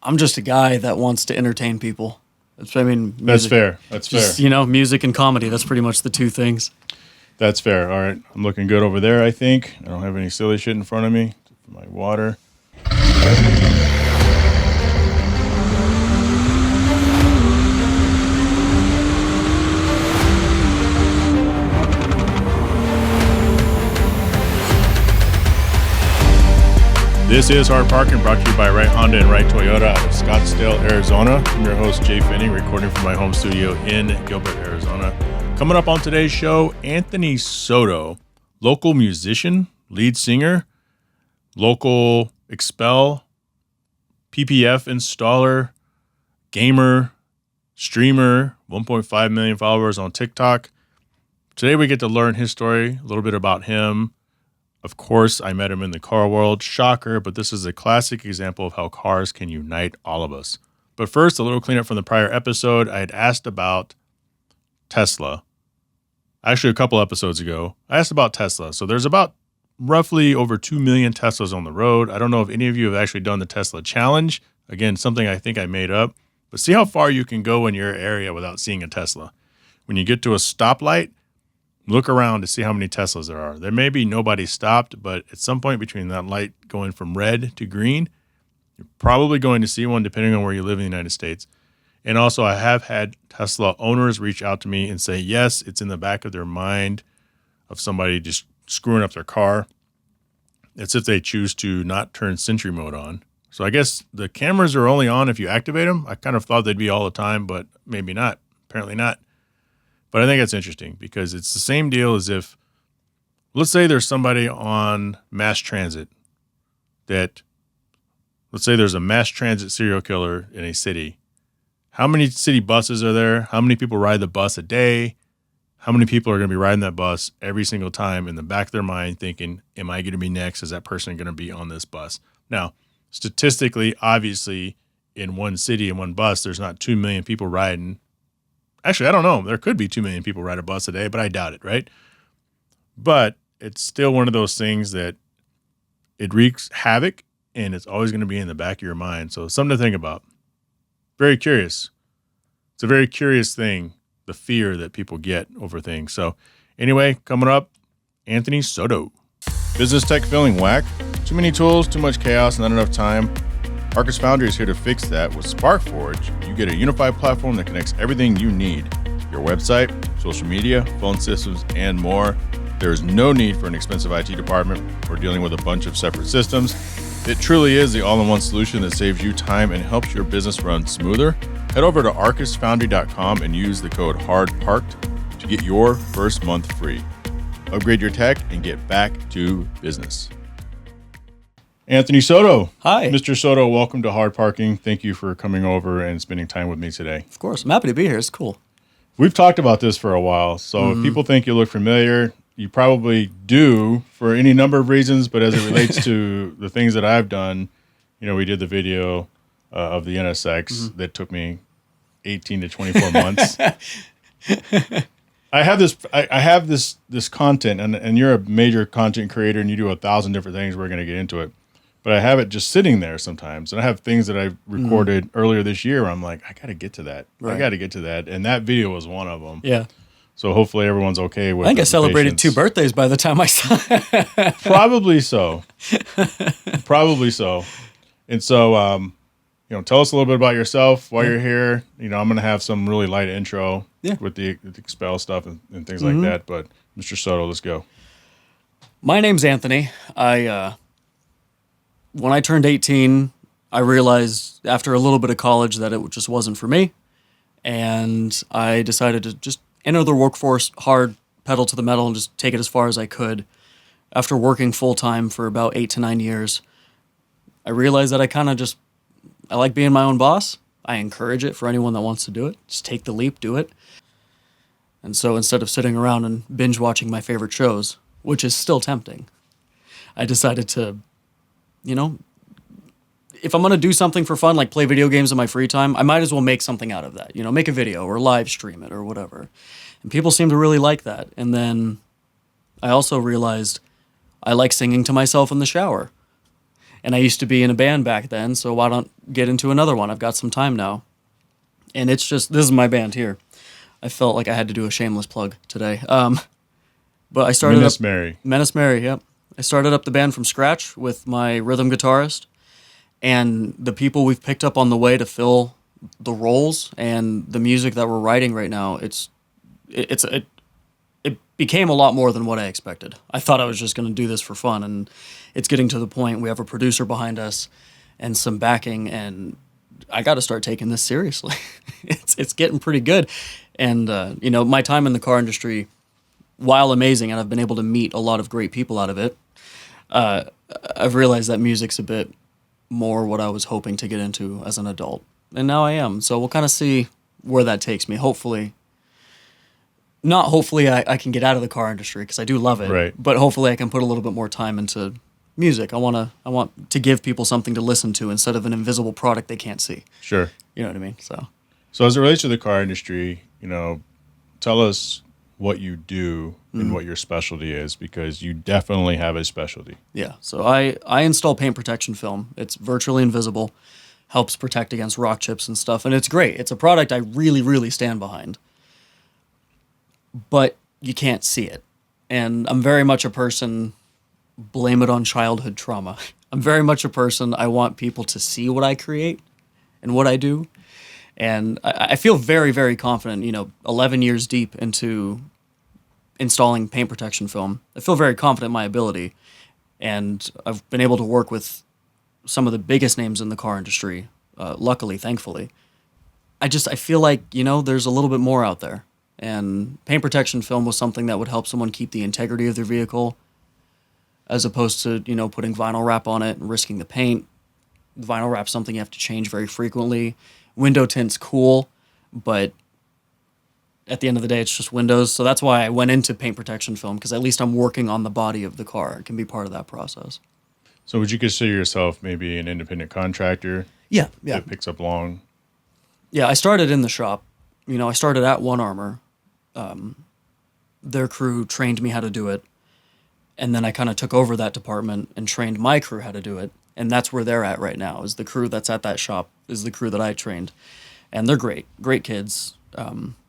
I'm just a guy that wants to entertain people. That's fair. That's just, fair. Music and comedy. That's pretty much the two things. That's fair. All right. I'm looking good over there, I think. I don't have any silly shit in front of me. My water. This is Hard Parking, brought to you by Right Honda and Right Toyota out of Scottsdale, Arizona. I'm your host, Jhae Pfenning, recording from my home studio in Gilbert, Arizona. Coming up on today's show, Anthony Soto, local musician, lead singer, local Expel, PPF installer, gamer, streamer, 1.5 million followers on TikTok. Today we get to learn his story, a little bit about him. Of course, I met him in the car world. Shocker, but this is a classic example of how cars can unite all of us. But first, a little cleanup from the prior episode. I had asked about Tesla. Actually, a couple episodes ago, I asked about Tesla. So there's about roughly over 2 million Teslas on the road. I don't know if any of you have actually done the Tesla challenge. Again, something I think I made up. But see how far you can go in your area without seeing a Tesla. When you get to a stoplight, look around to see how many Teslas there are. There may be nobody stopped, but at some point between that light going from red to green, you're probably going to see one depending on where you live in the United States. And also, I have had Tesla owners reach out to me and say, yes, it's in the back of their mind of somebody just screwing up their car. It's if they choose to not turn Sentry mode on. So I guess the cameras are only on if you activate them. I kind of thought they'd be all the time, but maybe not. Apparently not. But I think it's interesting because it's the same deal as if, let's say there's somebody on mass transit that, let's say there's a mass transit serial killer in a city. How many city buses are there? How many people ride the bus a day? How many people are going to be riding that bus every single time in the back of their mind thinking, am I going to be next? Is that person going to be on this bus? Now, statistically, obviously, in one city, in one bus, there's not 2 million people riding. Actually, I don't know. There could be 2 million people ride a bus a day, but I doubt it, right? But it's still one of those things that it wreaks havoc, and it's always going to be in the back of your mind. So something to think about. Very curious. It's a very curious thing, the fear that people get over things. So anyway, coming up, Anthony Soto. Business tech feeling whack? Too many tools, too much chaos, not enough time? Arcus Foundry is here to fix that. With SparkForge, you get a unified platform that connects everything you need. Your website, social media, phone systems, and more. There is no need for an expensive IT department or dealing with a bunch of separate systems. It truly is the all-in-one solution that saves you time and helps your business run smoother. Head over to arcusfoundry.com and use the code HARDPARKED to get your first month free. Upgrade your tech and get back to business. Anthony Soto. Hi. Mr. Soto, welcome to Hard Parking. Thank you for coming over and spending time with me today. Of course. I'm happy to be here. It's cool. We've talked about this for a while, so if people think you look familiar, you probably do for any number of reasons, but as it relates to the things that I've done, we did the video of the NSX that took me 18 to 24 months. I have this content, and you're a major content creator, and you do 1,000 different things. We're going to get into it. But I have it just sitting there sometimes. And I have things that I recorded earlier this year where I'm like, I got to get to that. Right. I got to get to that. And that video was one of them. Yeah. So hopefully everyone's okay with it. I think I celebrated 2 birthdays by the time I saw it. Probably so. Probably so. And so, tell us a little bit about yourself, why you're here. I'm going to have some really light intro with the Expel stuff and things like that. But Mr. Soto, let's go. My name's Anthony. When I turned 18, I realized after a little bit of college that it just wasn't for me. And I decided to just enter the workforce hard, pedal to the metal, and just take it as far as I could. After working full-time for about 8 to 9 years, I realized that I like being my own boss. I encourage it for anyone that wants to do it. Just take the leap, do it. And so instead of sitting around and binge watching my favorite shows, which is still tempting, I decided to, if I'm going to do something for fun, like play video games in my free time, I might as well make something out of that. Make a video or live stream it or whatever. And people seem to really like that. And then I also realized I like singing to myself in the shower. And I used to be in a band back then, so why don't get into another one? I've got some time now. And it's just, this is my band here. I felt like I had to do a shameless plug today. But I started Menace Mary. Menace Mary, yep. I started up the band from scratch with my rhythm guitarist, and the people we've picked up on the way to fill the roles and the music that we're writing right now, it became a lot more than what I expected. I thought I was just going to do this for fun, and it's getting to the point we have a producer behind us and some backing, and I got to start taking this seriously. It's getting pretty good. And, my time in the car industry, while amazing, and I've been able to meet a lot of great people out of it, I've realized that music's a bit more what I was hoping to get into as an adult. And now I am. So we'll kind of see where that takes me. Hopefully I can get out of the car industry because I do love it. Right. But hopefully I can put a little bit more time into music. I want to give people something to listen to instead of an invisible product they can't see. Sure. You know what I mean? So as it relates to the car industry, tell us what you do and what your specialty is, because you definitely have a specialty. Yeah. So I install paint protection film. It's virtually invisible, helps protect against rock chips and stuff, and it's great. It's a product I really, really stand behind. But you can't see it. And I'm very much a person, blame it on childhood trauma. I'm very much a person, I want people to see what I create and what I do. And I feel very, very confident, 11 years deep into installing paint protection film. I feel very confident in my ability. And I've been able to work with some of the biggest names in the car industry, luckily, thankfully. I feel like, there's a little bit more out there. And paint protection film was something that would help someone keep the integrity of their vehicle, as opposed to, putting vinyl wrap on it and risking the paint. Vinyl wrap's something you have to change very frequently. Window tint's cool, but at the end of the day, it's just windows. So that's why I went into paint protection film, because at least I'm working on the body of the car. It can be part of that process. So would you consider yourself maybe an independent contractor? Yeah. That picks up long? Yeah, I started in the shop. I started at One Armor. Their crew trained me how to do it. And then I kind of took over that department and trained my crew how to do it. And that's where they're at right now, is the crew that's at that shop is the crew that I trained. And they're great kids,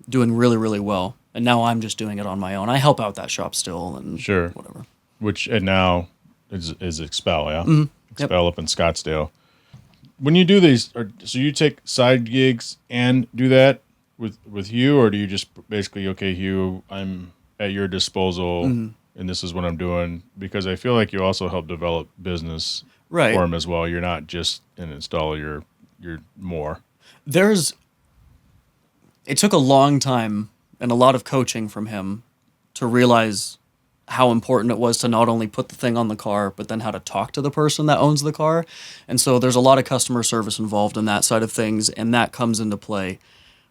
doing really, really well. And now I'm just doing it on my own. I help out that shop still and sure. Whatever. Which, and now is Expel, yeah? Mm-hmm. Expel up in Scottsdale. When you do these, so you take side gigs and do that with Hugh, or do you just basically, okay, Hugh, I'm at your disposal, and this is what I'm doing? Because I feel like you also help develop business for him as well. You're not just an installer, you're more. It took a long time and a lot of coaching from him to realize how important it was to not only put the thing on the car, but then how to talk to the person that owns the car. And so there's a lot of customer service involved in that side of things, and that comes into play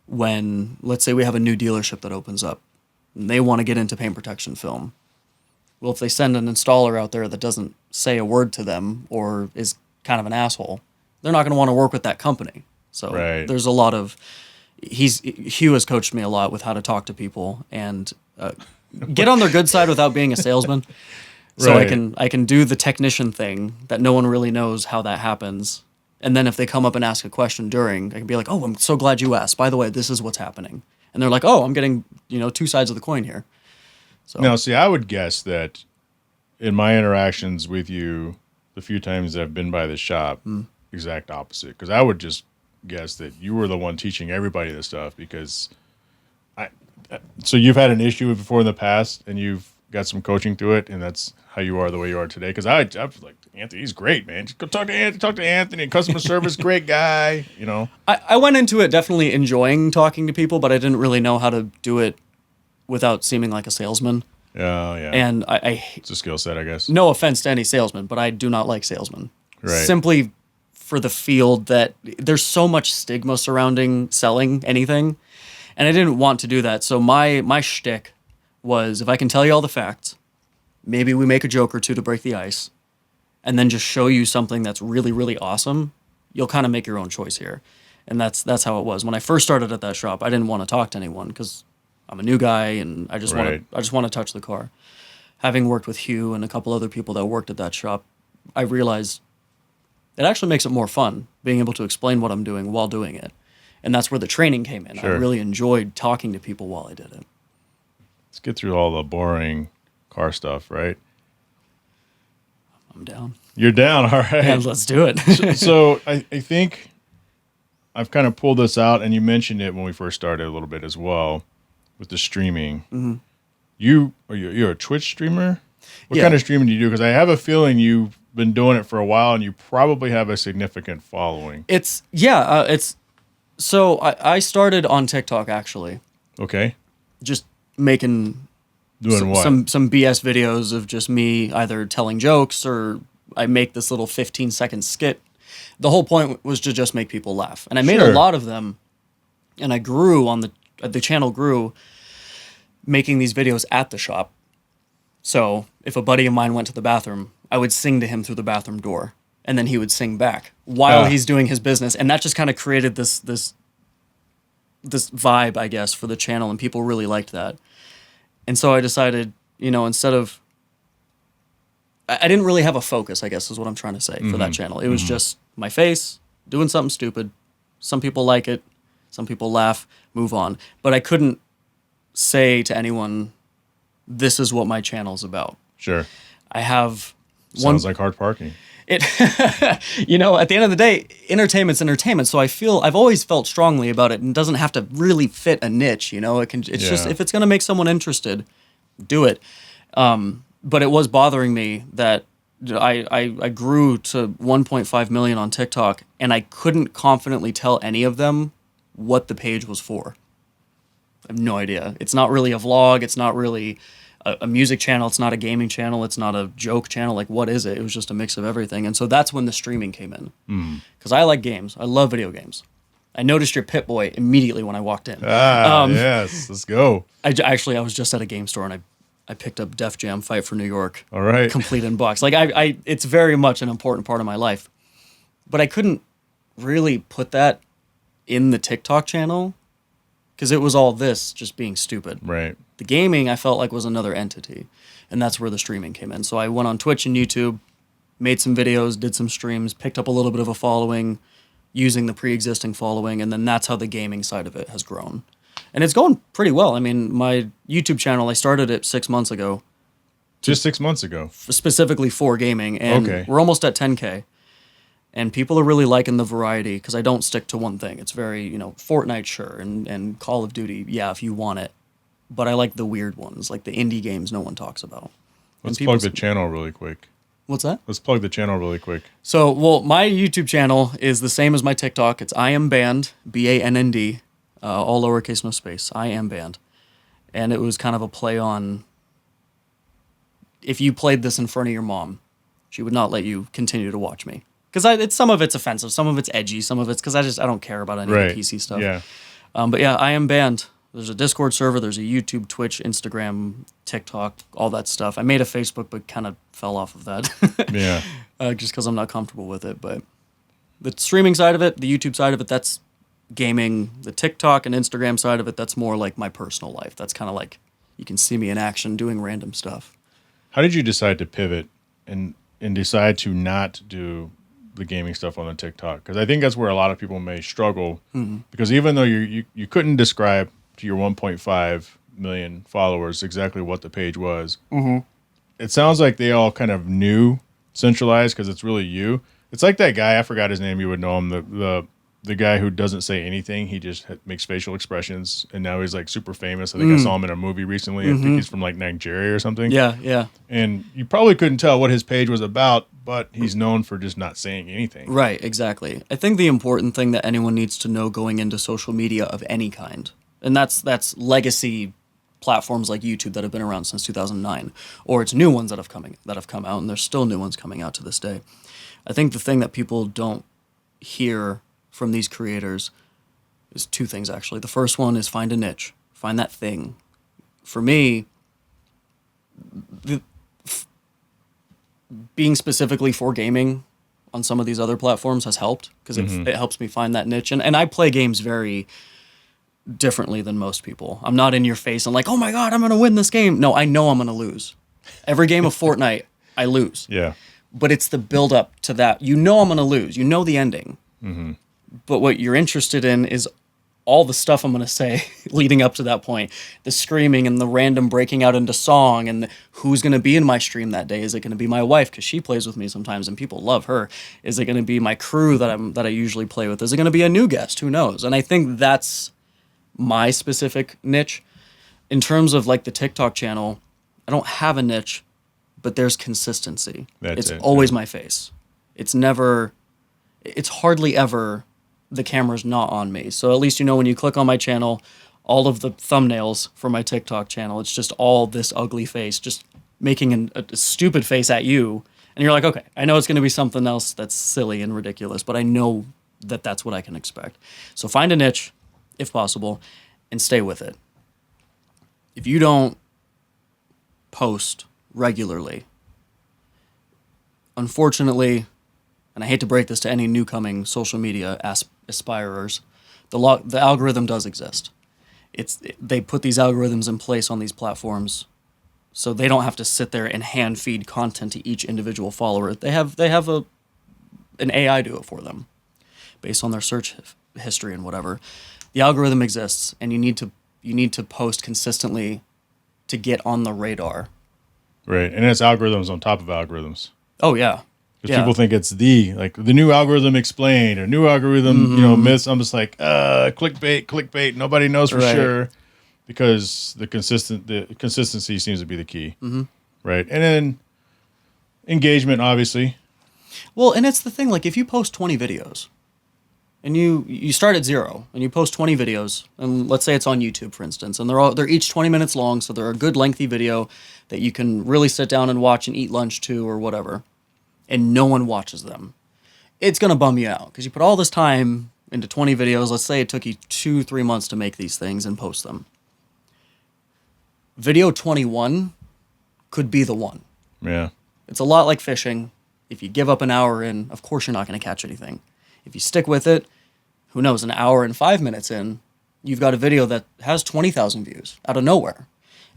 when, let's say we have a new dealership that opens up, and they want to get into paint protection film. Well, if they send an installer out there that doesn't say a word to them or is kind of an asshole, they're not going to want to work with that company. So there's a lot of... Hugh has coached me a lot with how to talk to people and get on their good side without being a salesman. So I can do the technician thing that no one really knows how that happens. And then if they come up and ask a question during, I can be like, "Oh, I'm so glad you asked. By the way, this is what's happening." And they're like, "Oh, I'm getting, two sides of the coin here." So now, see, I would guess that in my interactions with you, the few times that I've been by the shop, exact opposite. Because I would just guess that you were the one teaching everybody this stuff, because so you've had an issue with before in the past and you've got some coaching through it, and that's how you are the way you are today. Because I was like, Anthony, he's great, man. Just go talk to Anthony. Customer service, great guy, I went into it definitely enjoying talking to people, but I didn't really know how to do it without seeming like a salesman. Yeah. And it's a skill set, I guess. No offense to any salesman, but I do not like salesmen. Right. Simply for the field that there's so much stigma surrounding selling anything, and I didn't want to do that. So my shtick was, if I can tell you all the facts, maybe we make a joke or two to break the ice, and then just show you something that's really, really awesome. You'll kind of make your own choice here. And that's how it was. When I first started at that shop, I didn't want to talk to anyone because I'm a new guy and I just want to touch the car. Having worked with Hugh and a couple other people that worked at that shop, I realized it actually makes it more fun being able to explain what I'm doing while doing it. And that's where the training came in. Sure. I really enjoyed talking to people while I did it. Let's get through all the boring car stuff, right? I'm down. You're down. All right. Yeah, let's do it. So I think I've kind of pulled this out, and you mentioned it when we first started a little bit as well with the streaming. Mm-hmm. You're a Twitch streamer? What Yeah. kind of streaming do you do? Because I have a feeling you've been doing it for a while, and you probably have a significant following. So I started on TikTok actually, Okay. just making Doing what? some BS videos of just me either telling jokes or I make this little 15-second skit. The whole point was to just make people laugh, and I made Sure. a lot of them, and I grew on the channel grew making these videos at the shop. So if a buddy of mine went to the bathroom, I would sing to him through the bathroom door, and then he would sing back while he's doing his business, and that just kind of created this vibe, I guess, for the channel, and people really liked that. And so I decided, instead of, I didn't really have a focus, I guess is what I'm trying to say, for that channel. It was just my face doing something stupid. Some people like it, some people laugh, move on. But I couldn't say to anyone, this is what my channel's about. Sure. I have Sounds like hard parking. at the end of the day, entertainment's entertainment. So I've always felt strongly about it, and it doesn't have to really fit a niche. It's just, if it's going to make someone interested, do it. But it was bothering me that I grew to 1.5 million on TikTok, and I couldn't confidently tell any of them what the page was for. I have no idea. It's not really a vlog. It's not really a music channel. It's not a gaming channel. It's not a joke channel. Like, what is it? It was just a mix of everything. And so that's when the streaming came in. Because I like games. I love video games. I noticed your Pip-Boy immediately when I walked in. Yes. Let's go. I was just at a game store, and I picked up Def Jam Fight for New York. All right. Complete in box. Like, it's very much an important part of my life. But I couldn't really put that in the TikTok channel because it was all this just being stupid. Right. The gaming, I felt like, was another entity, and that's where the streaming came in. So I went on Twitch and YouTube, made some videos, did some streams, picked up a little bit of a following using the pre-existing following, and then that's how the gaming side of it has grown. And it's going pretty well. I mean, my YouTube channel, I started it 6 months ago. Just 6 months ago. Specifically for gaming, and we're almost at 10K. And people are really liking the variety because I don't stick to one thing. It's very, Fortnite, sure, and Call of Duty, yeah, if you want it. But I like the weird ones, like the indie games no one talks about. Let's plug the channel really quick. What's that? Let's plug the channel really quick. So, my YouTube channel is the same as my TikTok. It's I Am Banned, BANND, all lowercase, no space. I Am Banned. And it was kind of a play on, if you played this in front of your mom, she would not let you continue to watch me. Because some of it's offensive, some of it's edgy, some of it's because I don't care about any of the PC stuff. Yeah. But yeah, I Am Banned. There's a Discord server, there's a YouTube, Twitch, Instagram, TikTok, all that stuff. I made a Facebook, but kind of fell off of that. Yeah. Just because I'm not comfortable with it. But the streaming side of it, the YouTube side of it, that's gaming. The TikTok and Instagram side of it, that's more like my personal life. That's kind of like, you can see me in action doing random stuff. How did you decide to pivot and decide to not do the gaming stuff on the TikTok? Because I think that's where a lot of people may struggle. Because even though you couldn't describe to your 1.5 million followers exactly what the page was, it sounds like they all kind of knew centralized because it's really you. It's like that guy, I forgot his name, you would know him, the guy who doesn't say anything, he just makes facial expressions, and now he's like super famous. I think I saw him in a movie recently. I think he's from like Nigeria or something. Yeah. And you probably couldn't tell what his page was about, but he's known for just not saying anything. Right, exactly. I think the important thing that anyone needs to know going into social media of any kind, and that's legacy platforms like YouTube that have been around since 2009, or it's new ones that have come out, and there's still new ones coming out to this day. I think the thing that people don't hear from these creators is two things, actually. The first one is find a niche, find that thing. For me, being specifically for gaming on some of these other platforms has helped because it helps me find that niche. And I play games very differently than most people. I'm not in your face and like, oh my God, I'm going to win this game. No, I know I'm going to lose. Every game of Fortnite, I lose. Yeah. but it's the build up to that. You know I'm going to lose. You know the ending. But what you're interested in is all the stuff I'm going to say leading up to that point. The screaming and the random breaking out into song and who's going to be in my stream that day. Is it going to be my wife because she plays with me sometimes and people love her? Is it going to be my crew that I usually play with? Is it going to be a new guest? Who knows? And I think that's my specific niche. In terms of like the TikTok channel, I don't have a niche, but there's consistency. It's always my face. It's hardly ever the camera's not on me. So at least when you click on my channel, all of the thumbnails for my TikTok channel, it's just all this ugly face, just making a stupid face at you. And you're like, okay, I know it's going to be something else that's silly and ridiculous, but I know that that's what I can expect. So find a niche, if possible, and stay with it. If you don't post regularly, unfortunately, and I hate to break this to any newcoming social media aspirers, the algorithm does exist. They put these algorithms in place on these platforms so they don't have to sit there and hand feed content to each individual follower. They have an AI do it for them based on their search history and whatever. The algorithm exists, and you need to post consistently to get on the radar. Right, and it's algorithms on top of algorithms. Oh yeah. Because people think it's the new algorithm explained or new algorithm, myths. I'm just like, clickbait. Nobody knows for sure, because the consistency seems to be the key, right? And then engagement, obviously. Well, and it's the thing. Like if you post 20 videos, and you start at 0 and you post 20 videos, and let's say it's on YouTube, for instance, and they're each 20 minutes long, so they're a good lengthy video that you can really sit down and watch and eat lunch to or whatever. And no one watches them, it's going to bum you out because you put all this time into 20 videos. Let's say it took you 2-3 months to make these things and post them. Video 21 could be the one. Yeah. It's a lot like fishing. If you give up an hour in, of course you're not going to catch anything. If you stick with it, who knows, an hour and 5 minutes in, you've got a video that has 20,000 views out of nowhere.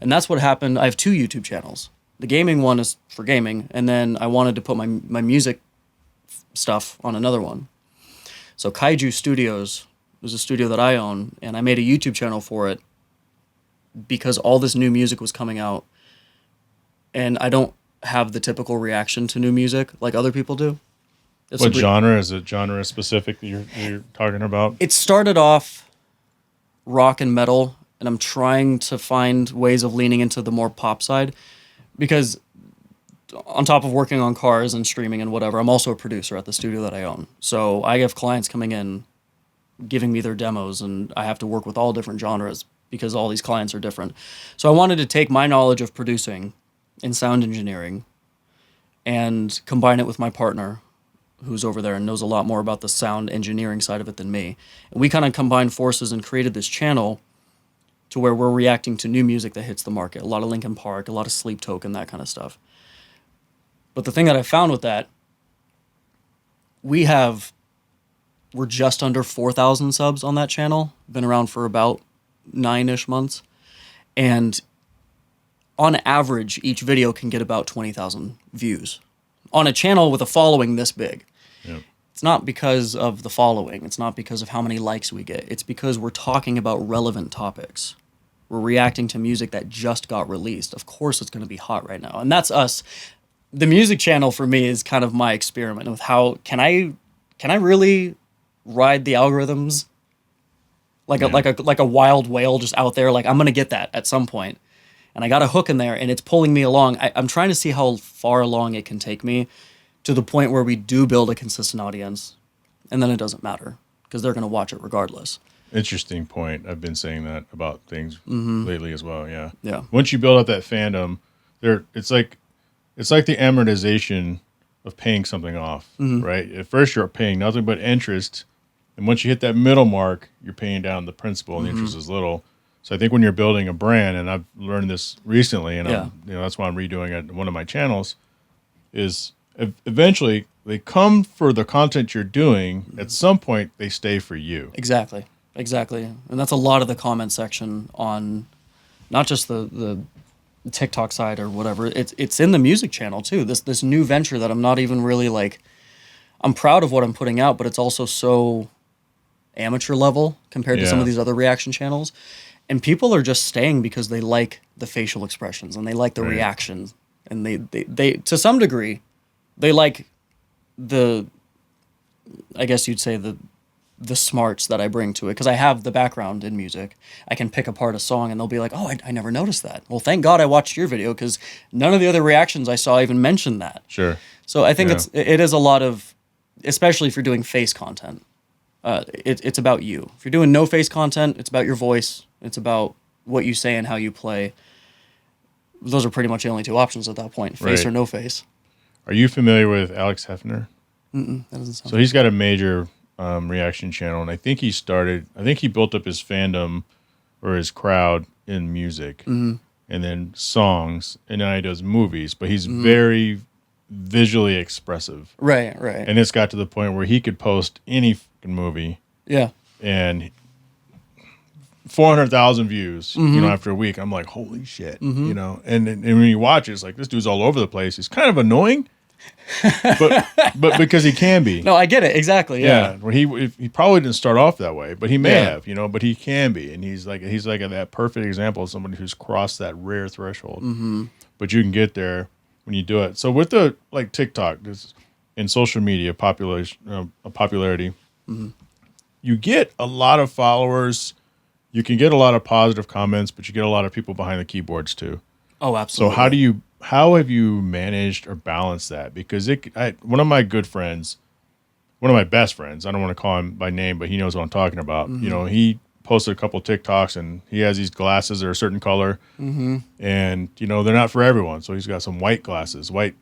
And that's what happened. I have 2 YouTube channels. The gaming one is for gaming, and then I wanted to put my music stuff on another one. So Kaiju Studios was a studio that I own, and I made a YouTube channel for it because all this new music was coming out, and I don't have the typical reaction to new music like other people do. What genre? Is it genre specific that you're talking about? It started off rock and metal, and I'm trying to find ways of leaning into the more pop side. Because on top of working on cars and streaming and whatever, I'm also a producer at the studio that I own. So I have clients coming in, giving me their demos, and I have to work with all different genres because all these clients are different. So I wanted to take my knowledge of producing and sound engineering and combine it with my partner, who's over there and knows a lot more about the sound engineering side of it than me. And we kind of combined forces and created this channel to where we're reacting to new music that hits the market. A lot of Linkin Park, a lot of Sleep Token, that kind of stuff. But the thing that I found with that, we're just under 4,000 subs on that channel. Been around for about 9-ish months. And on average, each video can get about 20,000 views. On a channel with a following this big. Yep. It's not because of the following. It's not because of how many likes we get. It's because we're talking about relevant topics. We're reacting to music that just got released. Of course it's going to be hot right now. And that's us. The music channel for me is kind of my experiment with how can I really ride the algorithms like a wild whale just out there? Like I'm going to get that at some point. And I got a hook in there and it's pulling me along. I'm trying to see how far along it can take me to the point where we do build a consistent audience, and then it doesn't matter because they're going to watch it regardless. Interesting point. I've been saying that about things lately as well. Yeah. Yeah. Once you build up that fandom, it's like the amortization of paying something off, right? At first, you're paying nothing but interest, and once you hit that middle mark, you're paying down the principal, and the interest is little. So I think when you're building a brand, and I've learned this recently, and that's why I'm redoing it. One of my channels is. Eventually, they come for the content you're doing. At some point, they stay for you. Exactly. And that's a lot of the comment section on not just the TikTok side or whatever. It's in the music channel too. This new venture that I'm not even really like. I'm proud of what I'm putting out, but it's also so amateur level compared to some of these other reaction channels. And people are just staying because they like the facial expressions and they like the reactions. And they to some degree, they like the, I guess you'd say the smarts that I bring to it. Because I have the background in music. I can pick apart a song and they'll be like, oh, I never noticed that. Well, thank God I watched your video because none of the other reactions I saw even mentioned that. Sure. So I think it is a lot of, especially if you're doing face content, it's about you. If you're doing no face content, it's about your voice. It's about what you say and how you play. Those are pretty much the only two options at that point, face or no face. Are you familiar with Alex Hefner? That doesn't sound. So he's got a major reaction channel, and I think he built up his fandom or his crowd in music and then songs, and now he does movies, but he's very visually expressive. Right. And it's got to the point where he could post any fucking movie. Yeah. And 400,000 views, after a week. I'm like, holy shit, and when you watch it, it's like, this dude's all over the place. He's kind of annoying, but because he can be. No, I get it. Exactly. Yeah. Where he probably didn't start off that way, but he may have, but he can be. And he's like that perfect example of somebody who's crossed that rare threshold. But you can get there when you do it. So with the like TikTok, this in social media popularity, you get a lot of followers. You can get a lot of positive comments, but you get a lot of people behind the keyboards too. Oh, absolutely. So how have you managed or balanced that? Because one of my good friends, one of my best friends, I don't want to call him by name, but he knows what I'm talking about. He posted a couple TikToks and he has these glasses that are a certain color, and they're not for everyone. So he's got some white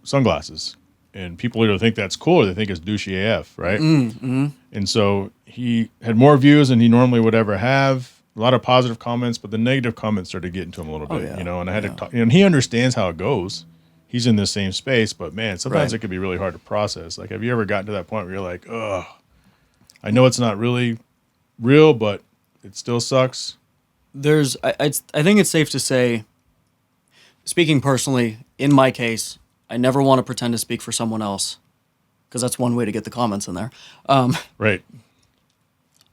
sunglasses, and people either think that's cool or they think it's douchey AF, right? And so he had more views than he normally would ever have. A lot of positive comments, but the negative comments started getting to him a little bit, and I had to talk, and he understands how it goes. He's in the same space, but man, sometimes it can be really hard to process. Like, have you ever gotten to that point where you're like, ugh, I know it's not really real, but it still sucks? I think it's safe to say, speaking personally, in my case, I never want to pretend to speak for someone else, because that's one way to get the comments in there. Right.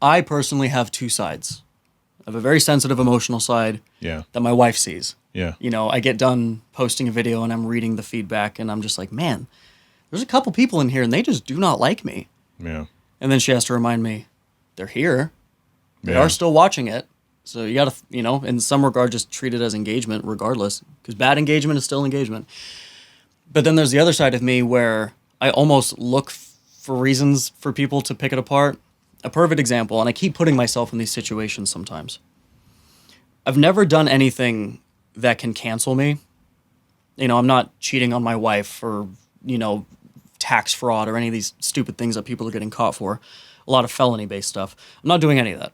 I personally have two sides. I have a very sensitive, emotional side that my wife sees. Yeah. I get done posting a video and I'm reading the feedback and I'm just like, man, there's a couple people in here and they just do not like me. Yeah. And then she has to remind me, they're here. They are still watching it. So you got to, in some regard, just treat it as engagement regardless, because bad engagement is still engagement. But then there's the other side of me where I almost look for reasons for people to pick it apart. A perfect example, and I keep putting myself in these situations sometimes. I've never done anything that can cancel me. I'm not cheating on my wife or, tax fraud or any of these stupid things that people are getting caught for. A lot of felony-based stuff. I'm not doing any of that.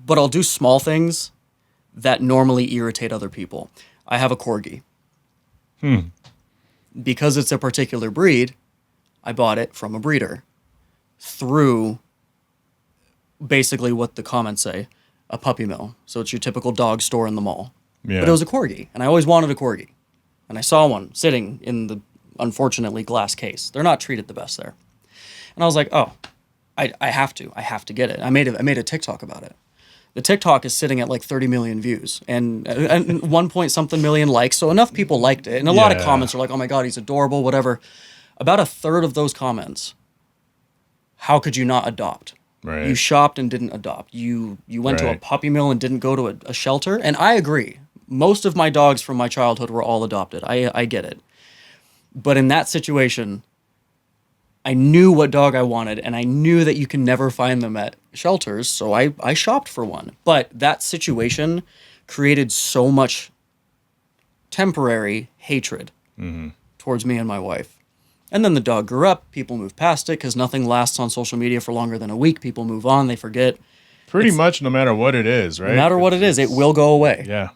But I'll do small things that normally irritate other people. I have a corgi. Because it's a particular breed, I bought it from a breeder. Through basically what the comments say, a puppy mill. So it's your typical dog store in the mall. Yeah. But it was a corgi, and I always wanted a corgi. And I saw one sitting in the, unfortunately, glass case. They're not treated the best there. And I was like, oh, I have to get it. I made a TikTok about it. The TikTok is sitting at like 30 million views and 1 point something million likes. So enough people liked it. And a lot of comments are like, oh my God, he's adorable, whatever. About a third of those comments, how could you not adopt? Right. You shopped and didn't adopt. You went to a puppy mill and didn't go to a shelter. And I agree. Most of my dogs from my childhood were all adopted. I get it. But in that situation, I knew what dog I wanted, and I knew that you can never find them at shelters, so I shopped for one. But that situation created so much temporary hatred towards me and my wife. And then the dog grew up. People moved past it because nothing lasts on social media for longer than a week. People move on. They forget. Pretty much no matter what it is, right? No matter what it is, it will go away. Yeah.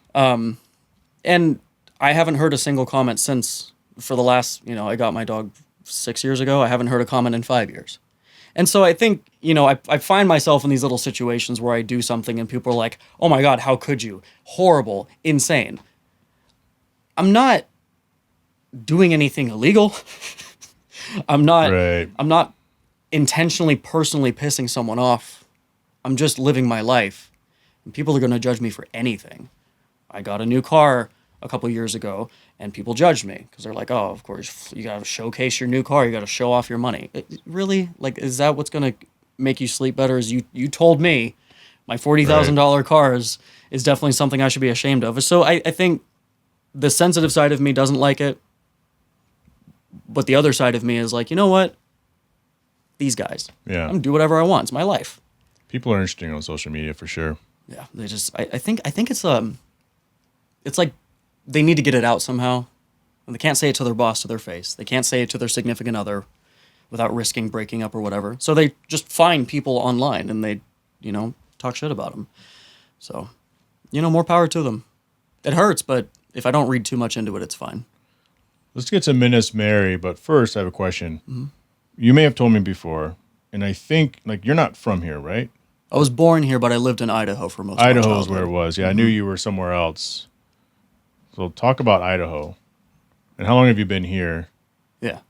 And I haven't heard a single comment since, for the last, I got my dog 6 years ago. I haven't heard a comment in 5 years. And so I think, I find myself in these little situations where I do something and people are like, oh my God, how could you? Horrible, insane. I'm not doing anything illegal. I'm not intentionally, personally pissing someone off. I'm just living my life. And people are going to judge me for anything. I got a new car a couple years ago, and people judged me because they're like, oh, of course, you got to showcase your new car. You got to show off your money. Really? Like, is that what's going to make you sleep better? Is you told me my $40,000 car is definitely something I should be ashamed of. So I think the sensitive side of me doesn't like it. But the other side of me is like, you know what? These guys. Yeah. I'm going to do whatever I want. It's my life. People are interesting on social media for sure. Yeah. They just, I think it's like they need to get it out somehow. And they can't say it to their boss to their face. They can't say it to their significant other without risking breaking up or whatever. So they just find people online and they, talk shit about them. So, more power to them. It hurts, but if I don't read too much into it, it's fine. Let's get to Menace Mary, but first I have a question. Mm-hmm. You may have told me before, and I think, you're not from here, right? I was born here, but I lived in Idaho for most of my childhood. Idaho is where it was. Yeah, mm-hmm. I knew you were somewhere else. So talk about Idaho. And how long have you been here? Yeah.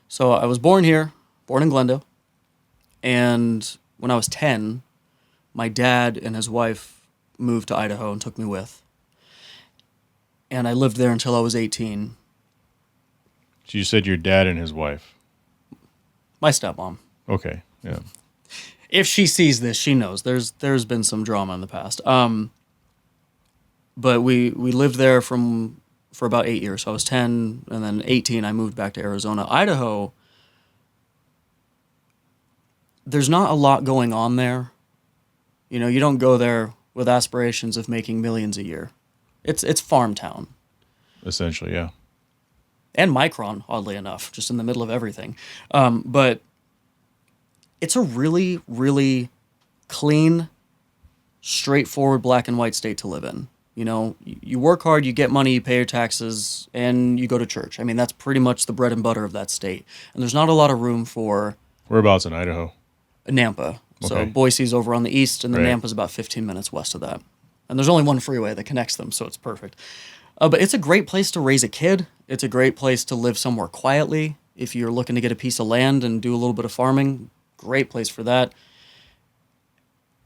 So I was born here, born in Glendale. And when I was 10, my dad and his wife moved to Idaho and took me with. And I lived there until I was 18. So you said your dad and his wife? My stepmom. Okay, yeah. If she sees this, she knows. There's been some drama in the past. But we lived there for about 8 years. So I was 10, and then 18, I moved back to Arizona. Idaho, there's not a lot going on there. You don't go there with aspirations of making millions a year. It's farm town. Essentially, yeah. And Micron, oddly enough, just in the middle of everything. But it's a really, really clean, straightforward black and white state to live in. You work hard, you get money, you pay your taxes, and you go to church. I mean, that's pretty much the bread and butter of that state. And there's not a lot of room for... Whereabouts in Idaho? Nampa. Okay. So Boise's over on the east, and then Nampa's about 15 minutes west of that. And there's only one freeway that connects them, so it's perfect. But it's a great place to raise a kid. It's a great place to live somewhere quietly. If you're looking to get a piece of land and do a little bit of farming, great place for that.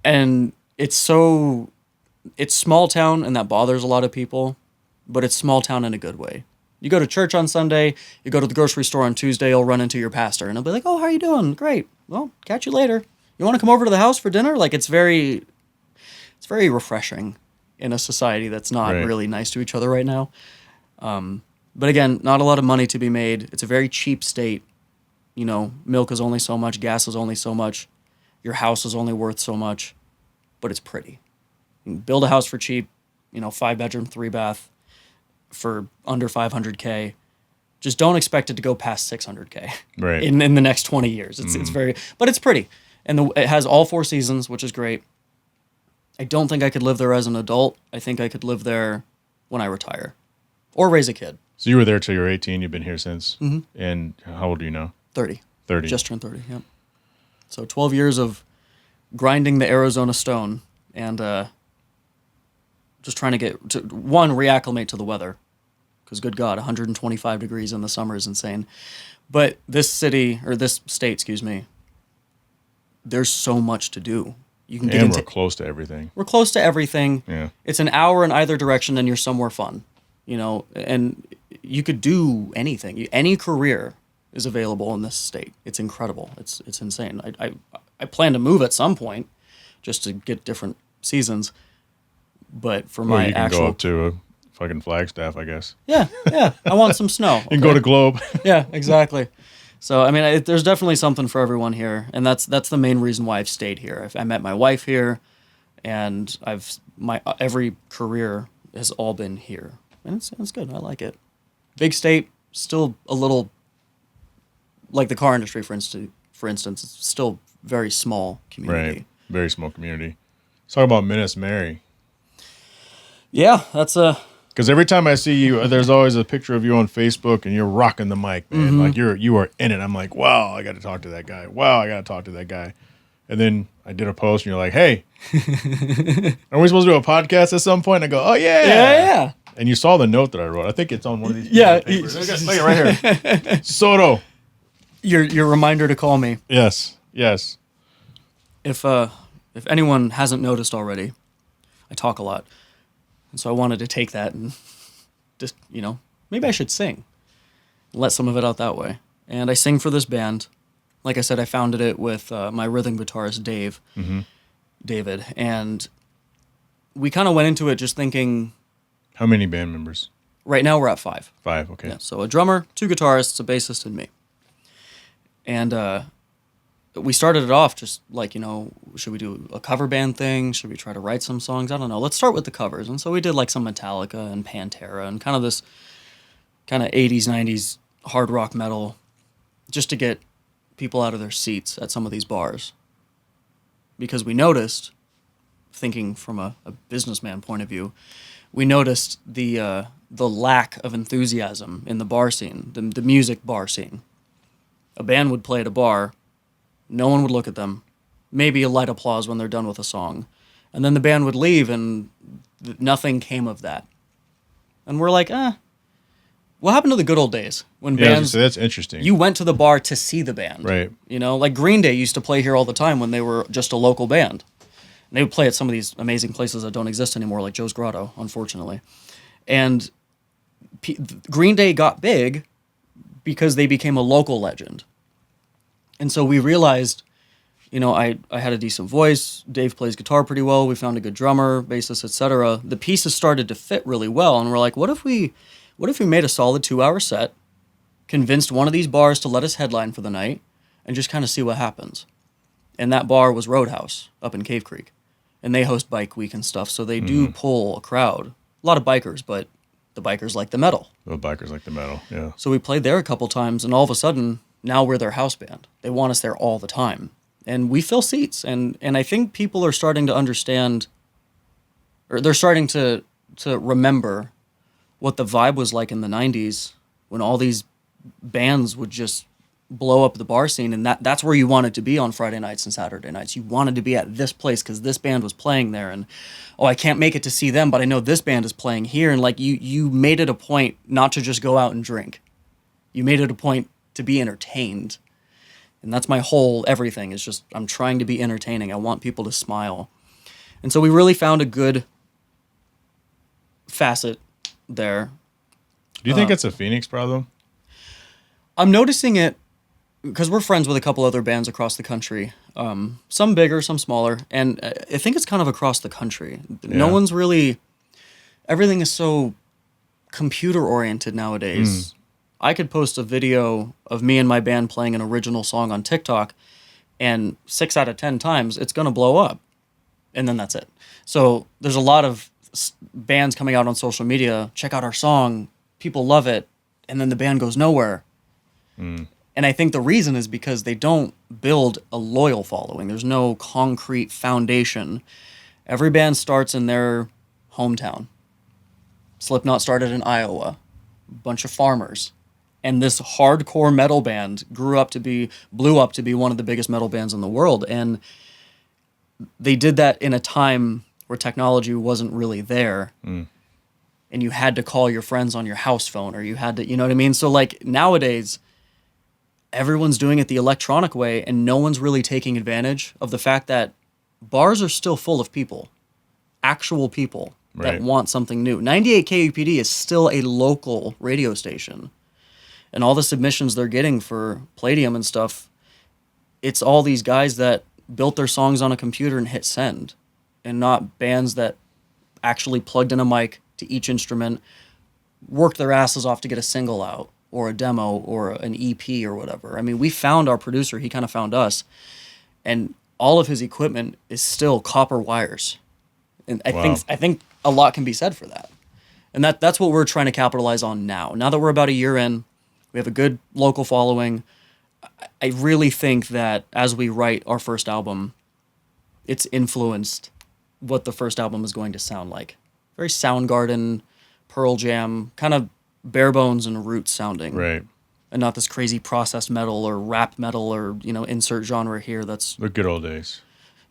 And it's small town, and that bothers a lot of people, but it's small town in a good way. You go to church on Sunday, you go to the grocery store on Tuesday, you'll run into your pastor, and he'll be like, oh, how are you doing? Great. Well, catch you later. You want to come over to the house for dinner? It's very refreshing in a society that's not really nice to each other right now. But again, not a lot of money to be made. It's a very cheap state. Milk is only so much, gas is only so much, your house is only worth so much, but it's pretty. You can build a house for cheap, 5-bedroom, 3-bath for under $500K. Just don't expect it to go past $600K in the next 20 years. But it's pretty. And it has all 4 seasons, which is great. I don't think I could live there as an adult. I think I could live there when I retire or raise a kid. So you were there till you were 18. You've been here since. Mm-hmm. And how old are you now? 30. 30. Just turned 30, yep. So 12 years of grinding the Arizona stone and just trying to reacclimate to the weather. Because good God, 125 degrees in the summer is insane. But this state, there's so much to do. You can we're close to everything. We're close to everything. Yeah. It's an hour in either direction, and you're somewhere fun. And you could do anything. Any career is available in this state. It's incredible. It's insane. I plan to move at some point just to get different seasons. But for my you can go up to a fucking Flagstaff, I guess. Yeah. I want some snow. You can go to Globe. Yeah, exactly. So, I mean, there's definitely something for everyone here, and that's the main reason why I've stayed here. I met my wife here, and every career has all been here, and it's good. I like it. Big state, still a little like the car industry, for instance. It's still very small community. Right, very small community. Let's talk about Menace Mary. Yeah, that's a. Because every time I see you, there's always a picture of you on Facebook, and you're rocking the mic, man. Mm-hmm. Like you are in it. I'm like, wow, I got to talk to that guy. Wow, I got to talk to that guy. And then I did a post, and you're like, hey, are we supposed to do a podcast at some point? And I go, oh yeah. And you saw the note that I wrote. I think it's on one of these papers. Look at right here. Soto. Your reminder to call me. Yes. If anyone hasn't noticed already, I talk a lot. And so I wanted to take that and just, maybe I should sing. Let some of it out that way. And I sing for this band. Like I said, I founded it with my rhythm guitarist, David. And we kind of went into it just thinking... How many band members? Right now we're at 5. 5, okay. Yeah, so a drummer, 2 guitarists, a bassist, and me. And we started it off just like, should we do a cover band thing? Should we try to write some songs? I don't know. Let's start with the covers. And so we did like some Metallica and Pantera and kind of this kind of 80s, 90s hard rock metal just to get people out of their seats at some of these bars. Because we noticed, thinking from a businessman point of view, we noticed the lack of enthusiasm in the bar scene, the music bar scene. A band would play at a bar, no one would look at them, maybe a light applause when they're done with a song, and then the band would leave and nothing came of that. And we're like, what happened to the good old days when bands... So that's interesting. You went to the bar to see the band. Right. Like Green Day used to play here all the time when they were just a local band. And they would play at some of these amazing places that don't exist anymore, like Joe's Grotto, unfortunately. And Green Day got big because they became a local legend. And so we realized, I had a decent voice, Dave plays guitar pretty well, we found a good drummer, bassist, etc. The pieces started to fit really well, and we're like, what if we made a solid 2-hour set, convinced one of these bars to let us headline for the night, and just kind of see what happens. And that bar was Roadhouse up in Cave Creek. And they host Bike Week and stuff, so they do pull a crowd. A lot of bikers, but the bikers like the metal. The bikers like the metal, yeah. So we played there a couple times, and all of a sudden, now we're their house band. They want us there all the time. And we fill seats. And I think people are starting to understand, or they're starting to remember what the vibe was like in the 90s when all these bands would just blow up the bar scene, and that's where you wanted to be on Friday nights and Saturday nights. You wanted to be at this place because this band was playing there, and I can't make it to see them, but I know this band is playing here, and like you made it a point not to just go out and drink. You made it a point to be entertained, and that's my whole everything is just I'm trying to be entertaining. I want people to smile, and so we really found a good facet there. Do you think it's a Phoenix problem? I'm noticing it because we're friends with a couple other bands across the country, some bigger, some smaller, and I think it's kind of across the country. Yeah. No one's really... Everything is so computer-oriented nowadays. I could post a video of me and my band playing an original song on TikTok, and 6 out of 10 times, it's going to blow up. And then that's it. So there's a lot of bands coming out on social media, check out our song, people love it, and then the band goes nowhere. And I think the reason is because they don't build a loyal following. There's no concrete foundation. Every band starts in their hometown. Slipknot started in Iowa. A bunch of farmers. And this hardcore metal band blew up to be one of the biggest metal bands in the world. And they did that in a time where technology wasn't really there. And you had to call your friends on your house phone, or you had to, you know what I mean? So like nowadays... Everyone's doing it the electronic way, and no one's really taking advantage of the fact that bars are still full of people, actual people that want something new. 98 KUPD is still a local radio station, and all the submissions they're getting for Palladium and stuff, it's all these guys that built their songs on a computer and hit send, and not bands that actually plugged in a mic to each instrument, worked their asses off to get a single out, or a demo, or an EP, or whatever. I mean, we found our producer, he kind of found us, and all of his equipment is still copper wires. And I think a lot can be said for that. And that's what we're trying to capitalize on now. Now that we're about a year in, we have a good local following. I really think that as we write our first album, it's influenced what the first album is going to sound like. Very Soundgarden, Pearl Jam, kind of bare bones and roots sounding, right? And not this crazy processed metal or rap metal or insert genre here. That's the good old days.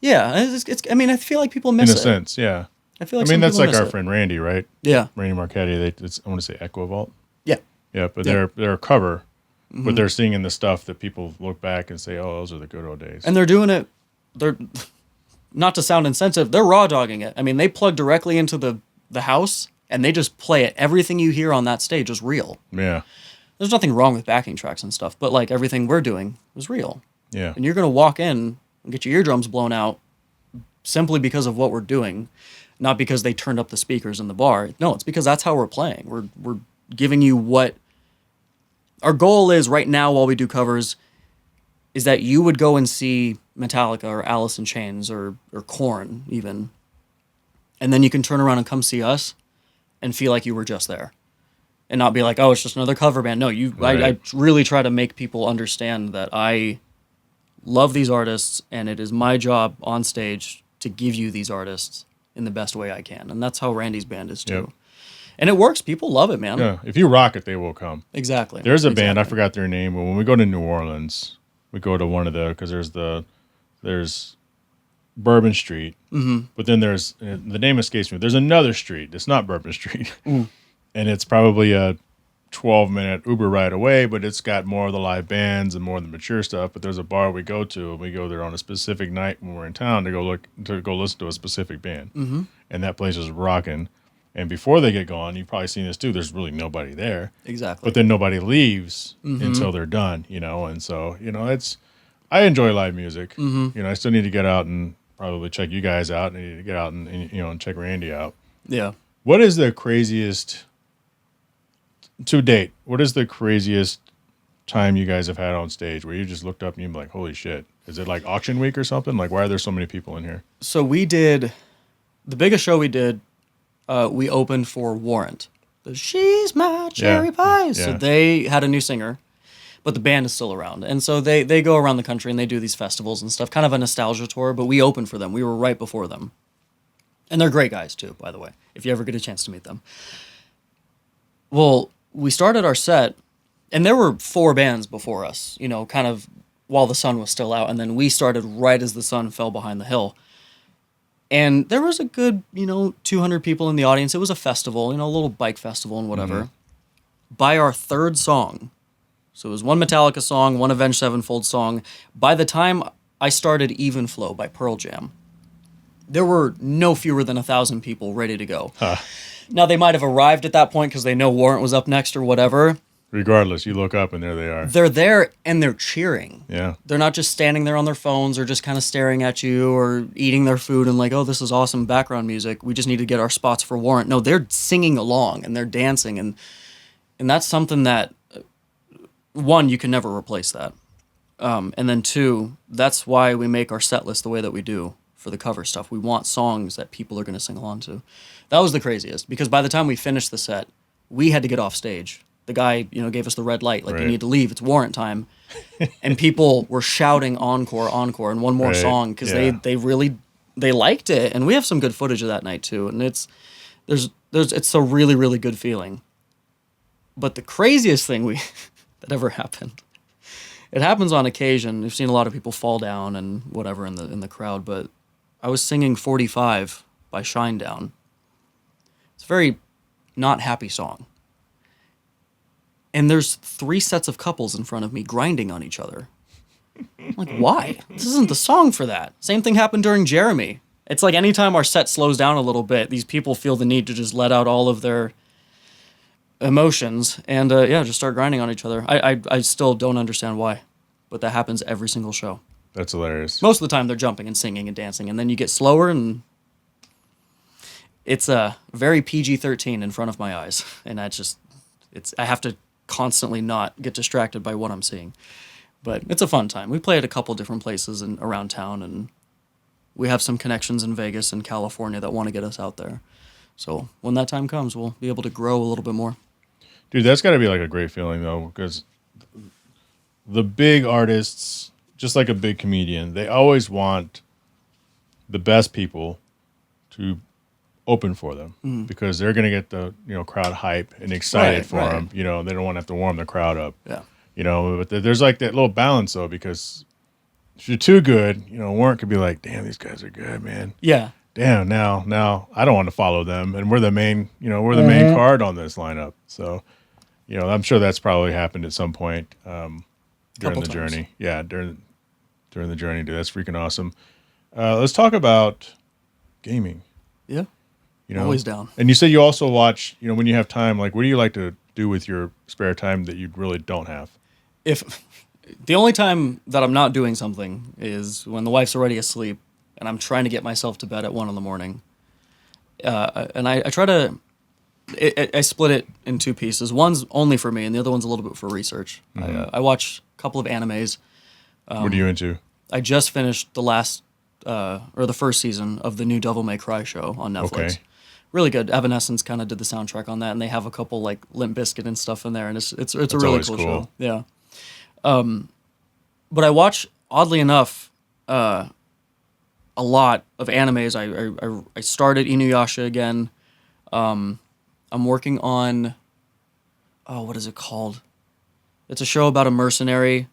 Yeah, it's I mean, I feel like people miss it in a sense. Yeah, I feel I like mean, some that's people like miss our it. friend Randy, right? Yeah. Randy Marchetti. I want to say Echo Vault. Yeah. Yeah, but Yeah. they're a cover, but they're singing the stuff that people look back and say, "Oh, those are the good old days." And they're doing it. They're not to sound insensitive. They're raw dogging it. I mean, they plug directly into the house and they just play it. Everything you hear on that stage is real. Yeah, There's nothing wrong with backing tracks and stuff, but like everything we're doing is real. yeah, And you're gonna walk in and get your eardrums blown out simply because of what we're doing, not because they turned up the speakers in the bar. No, it's because that's how we're playing. We're giving you what our goal is right now while we do covers is that you would go and see Metallica or Alice in Chains or Korn even, and then you can turn around and come see us and feel like you were just there and not be like, oh, it's just another cover band. No, Right. I really try to make people understand that I love these artists and it is my job on stage to give you these artists in the best way I can. And that's how Randy's band is too. Yep. And it works. People love it, man. yeah. If you rock it, they will come. Exactly. There's a band, I Exactly. forgot their name, but when we go to New Orleans, we go to one of because there's Bourbon Street, but then there's, the name escapes me, there's another street. It's not Bourbon Street. And it's probably a 12-minute Uber ride away, but it's got more of the live bands and more of the mature stuff. But there's a bar we go to, and we go there on a specific night when we're in town to go listen to a specific band. And that place is rocking. And before they get gone, you've probably seen this too, there's really nobody there. Exactly. But then nobody leaves until they're done, and so, I enjoy live music. I still need to get out and probably check you guys out. I need to get out and check Randy out. Yeah. What is the craziest, to date, what is the craziest time you guys have had on stage where you just looked up and you're like, holy shit, is it like auction week or something? Like, why are there so many people in here? So we did, the biggest show we did, we opened for Warrant. The She's My Cherry Pie. So Yeah. they had a new singer, but the band is still around. And so they go around the country and they do these festivals and stuff, kind of a nostalgia tour, but we opened for them. We were right before them. And they're great guys too, by the way, if you ever get a chance to meet them. Well, we started our set, and there were 4 bands before us, kind of while the sun was still out. And then we started right as the sun fell behind the hill. And there was a good, 200 people in the audience. It was a festival, a little bike festival and whatever. By our 3rd song, so it was one Metallica song, one Avenged Sevenfold song. By the time I started Even Flow by Pearl Jam, there were no fewer than 1,000 people ready to go. Now, they might have arrived at that point because they know Warrant was up next or whatever. Regardless, you look up and there they are. They're there and they're cheering. Yeah. They're not just standing there on their phones or just kind of staring at you or eating their food and like, oh, this is awesome background music. We just need to get our spots for Warrant. No, they're singing along and they're dancing. And that's something that, one, you can never replace that. And then 2, that's why we make our set list the way that we do for the cover stuff. We want songs that people are going to sing along to. That was the craziest because by the time we finished the set, we had to get off stage. The guy, gave us the red light, like, Right. you need to leave. It's Warrant time. And people were shouting encore, encore, and one more Right. song because Yeah. they liked it. And we have some good footage of that night too. And it's a really, really good feeling. But the craziest thing that ever happened, it happens on occasion. We've seen a lot of people fall down and whatever in the crowd, but I was singing 45 by Shinedown. It's a very not happy song. And there's 3 sets of couples in front of me grinding on each other. I'm like, why? This isn't the song for that. Same thing happened during Jeremy. It's like anytime our set slows down a little bit, these people feel the need to just let out all of their emotions and, just start grinding on each other. I still don't understand why, but that happens every single show. That's hilarious. Most of the time they're jumping and singing and dancing, and then you get slower and it's very PG-13 in front of my eyes. And I have to constantly not get distracted by what I'm seeing. But it's a fun time. We play at a couple different places around town, and we have some connections in Vegas and California that want to get us out there. So when that time comes, we'll be able to grow a little bit more. Dude, that's got to be like a great feeling though, because the big artists, just like a big comedian, they always want the best people to open for them because they're going to get the crowd hype and excited for them. They don't want to have to warm the crowd up. Yeah. But there's like that little balance though, because if you're too good, Warrant could be like, damn, these guys are good, man. Yeah. damn, now I don't want to follow them, and we're the main card on this lineup. So, I'm sure that's probably happened at some point during Couple the times. journey. Yeah, during the journey, dude. That's freaking awesome. Let's talk about gaming. Yeah. You know, Always down. And you said you also watch, when you have time, like, what do you like to do with your spare time that you really don't have? If the only time that I'm not doing something is when the wife's already asleep and I'm trying to get myself to bed at 1 a.m. And I try to, I split it in two pieces. One's only for me and the other one's a little bit for research. I watch a couple of animes. What are you into? I just finished the first season of the new Devil May Cry show on Netflix. Okay. Really good. Evanescence kind of did the soundtrack on that, and they have a couple like Limp Bizkit and stuff in there, and it's a really always cool cool. show. Yeah. But I watch, oddly enough, a lot of animes. I started Inuyasha again. I'm working on, what is it called? It's a show about a mercenary.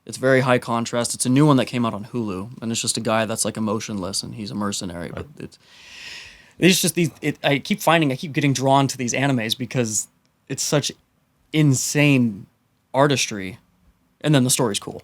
It's very high contrast. It's a new one that came out on Hulu, and it's just a guy that's like emotionless, and he's a mercenary. But it's just these. I keep getting drawn to these animes because it's such insane artistry, and then the story's cool.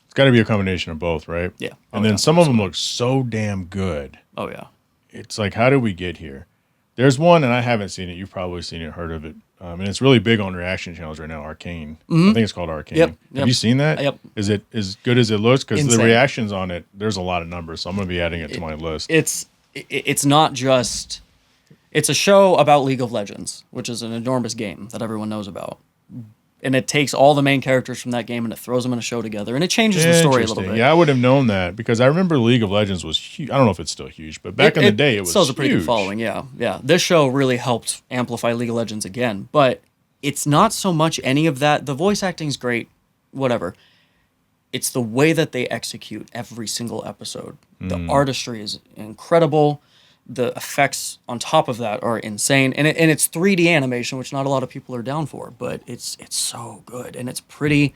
It's got to be a combination of both, right? Yeah. And then some of them look so damn good. Oh yeah. It's like, how did we get here? There's one, and I haven't seen it. You've probably seen it, heard of it. And it's really big on reaction channels right now, Arcane. I think it's called Arcane. Yep. Have you seen that? Yep. Is it as good as it looks? Because the Insane. reactions on it, there's a lot of numbers, so I'm going to be adding it to my list. It's not just. It's a show about League of Legends, which is an enormous game that everyone knows about. And it takes all the main characters from that game and it throws them in a show together, and it changes the story a little bit. Yeah, I would have known that because I remember League of Legends was huge. I don't know if it's still huge, but back in the day, it was still has a pretty huge. good following. Yeah. This show really helped amplify League of Legends again, but it's not so much any of that. The voice acting's great, whatever. It's the way that they execute every single episode. The artistry is incredible. The effects on top of that are insane, and it's 3D animation, which not a lot of people are down for, but it's so good and it's pretty.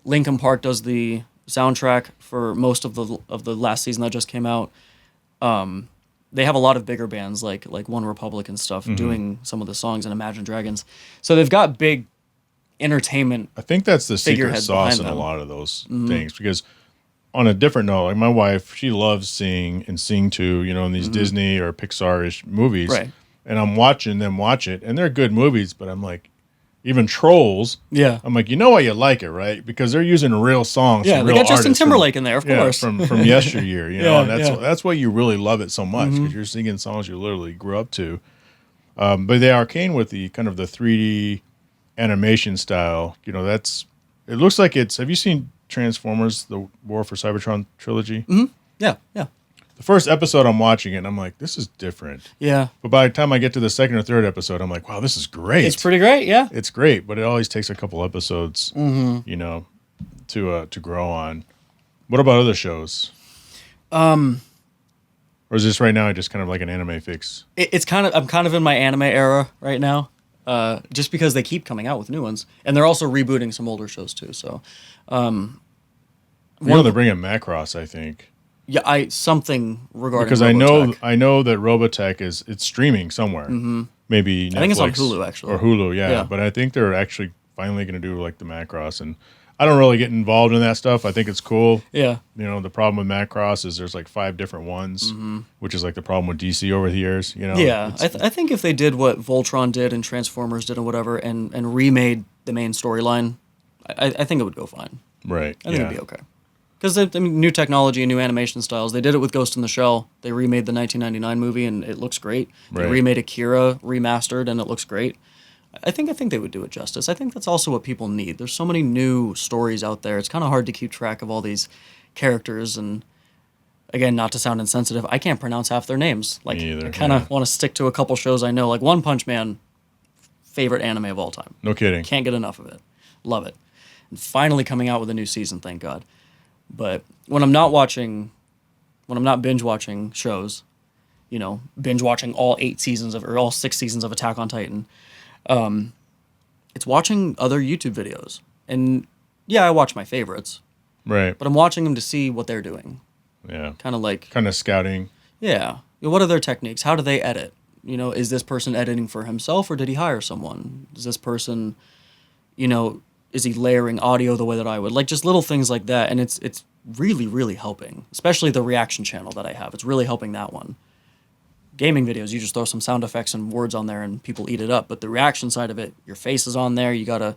Linkin Park does the soundtrack for most of the last season that just came out. They have a lot of bigger bands like One Republic and stuff doing some of the songs and Imagine Dragons, so they've got big entertainment. I think that's the secret figureheads sauce behind in a them. lot of those things because. On a different note, like my wife, she loves seeing and sing to, in these Disney or Pixar-ish movies. Right. And I'm watching them watch it, and they're good movies, but I'm like, even Trolls, Yeah. I'm like, you know why you like it, right? Because they're using real songs Yeah, from they real got Justin artists Timberlake in there, of course. from yesteryear, Yeah, and that's why you really love it so much, because you're singing songs you literally grew up to. But they Arcane with the kind of the 3D animation style, it looks like it's, have you seen Transformers, the War for Cybertron trilogy? Yeah. The first episode I'm watching it, and I'm like, this is different. Yeah. But by the time I get to the second or third episode, I'm like, wow, this is great. It's pretty great, yeah. It's great, but it always takes a couple episodes, to grow on. What about other shows? Or is this right now just kind of like an anime fix? I'm kind of in my anime era right now, just because they keep coming out with new ones, and they're also rebooting some older shows too. So, They're bringing Macross, I think. yeah, something regarding Because Robotech. I know that Robotech it's streaming somewhere. Maybe Netflix, I think it's on Hulu, actually. or Hulu, yeah. But I think they're actually finally going to do like the Macross, and I don't really get involved in that stuff. I think it's cool. Yeah. The problem with Macross is there's like 5 different ones, which is like the problem with DC over the years. Yeah, I think if they did what Voltron did and Transformers did and whatever, and remade the main storyline, I think it would go fine. Right. I think it'd be okay. Because new technology and new animation styles. They did it with Ghost in the Shell. They remade the 1999 movie, and it looks great. They Right. remade Akira remastered, and it looks great. I think they would do it justice. I think that's also what people need. There's so many new stories out there. It's kind of hard to keep track of all these characters, and again, not to sound insensitive, I can't pronounce half their names. Like, Me either, I kind of yeah. want to stick to a couple shows I know. Like One Punch Man, favorite anime of all time. No kidding. Can't get enough of it. Love it. And finally coming out with a new season, thank God. But when I'm not binge watching shows, binge watching all 6 seasons of Attack on Titan, it's watching other YouTube videos. And yeah, I watch my favorites, Right. but I'm watching them to see what they're doing. Yeah. Kind of like, Kind of scouting. yeah. what are their techniques? How do they edit? Is this person editing for himself or did he hire someone? Is this person, is he layering audio the way that I would? Like just little things like that. And it's really, really helping, especially the reaction channel that I have. It's really helping that one. Gaming videos, you just throw some sound effects and words on there and people eat it up. But the reaction side of it, your face is on there. You got to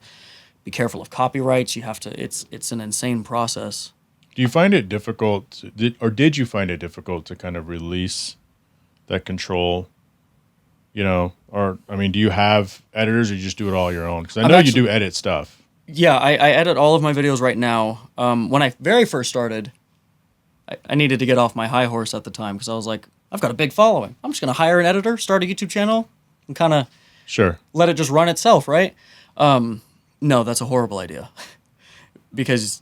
be careful of copyrights. You have to, it's an insane process. Do you find it difficult, did you find it difficult to kind of release that control, or, do you have editors or you just do it all your own? Because I know you do edit stuff. Yeah, I edit all of my videos right now. When I very first started, I needed to get off my high horse at the time because I was like, I've got a big following. I'm just going to hire an editor, start a YouTube channel, and kind of let it just run itself, right? No, that's a horrible idea because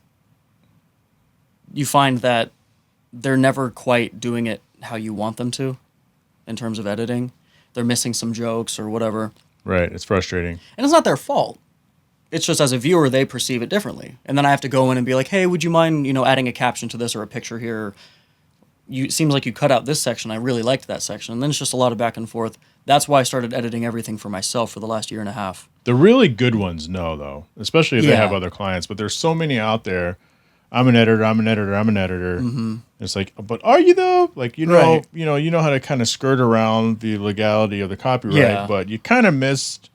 you find that they're never quite doing it how you want them to in terms of editing. They're missing some jokes or whatever. Right, it's frustrating. And it's not their fault. It's just as a viewer, they perceive it differently. And then I have to go in and be like, hey, would you mind, adding a caption to this or a picture here? It seems like you cut out this section. I really liked that section. And then it's just a lot of back and forth. That's why I started editing everything for myself for the last year and a half. The really good ones know, though, especially if they have other clients. But there's so many out there. I'm an editor. Mm-hmm. It's like, but are you though? Like, you know how to kind of skirt around the legality of the copyright, but you kind of missed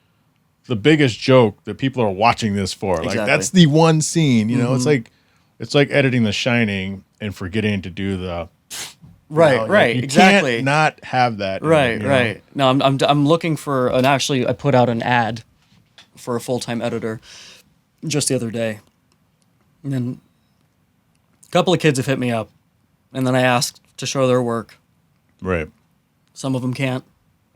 the biggest joke that people are watching this for. Exactly. Like that's the one scene, it's like editing The Shining and forgetting to do the right. You exactly. Can't not have that. Right. No, I'm looking for I put out an ad for a full-time editor just the other day. And then a couple of kids have hit me up, and then I asked to show their work. Right. Some of them can't.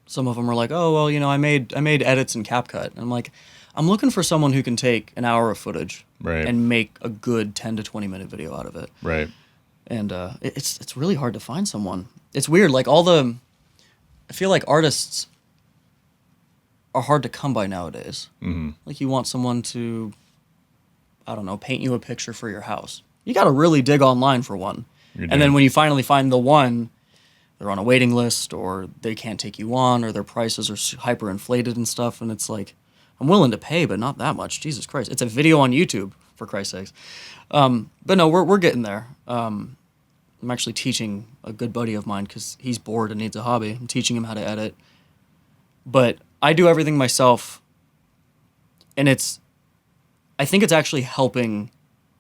Some of them are like, oh, well, I made edits in CapCut. And I'm like, I'm looking for someone who can take an hour of footage and make a good 10 to 20 minute video out of it. Right. And it's really hard to find someone. It's weird. Like I feel like artists are hard to come by nowadays. Mm-hmm. Like you want someone to, I don't know, paint you a picture for your house. You got to really dig online for one. And then when you finally find the one, they're on a waiting list or they can't take you on or their prices are hyperinflated and stuff. And it's like, I'm willing to pay, but not that much. Jesus Christ. It's a video on YouTube, for Christ's sakes. But no, we're getting there. I'm actually teaching a good buddy of mine because he's bored and needs a hobby. I'm teaching him how to edit. But I do everything myself. And I think it's actually helping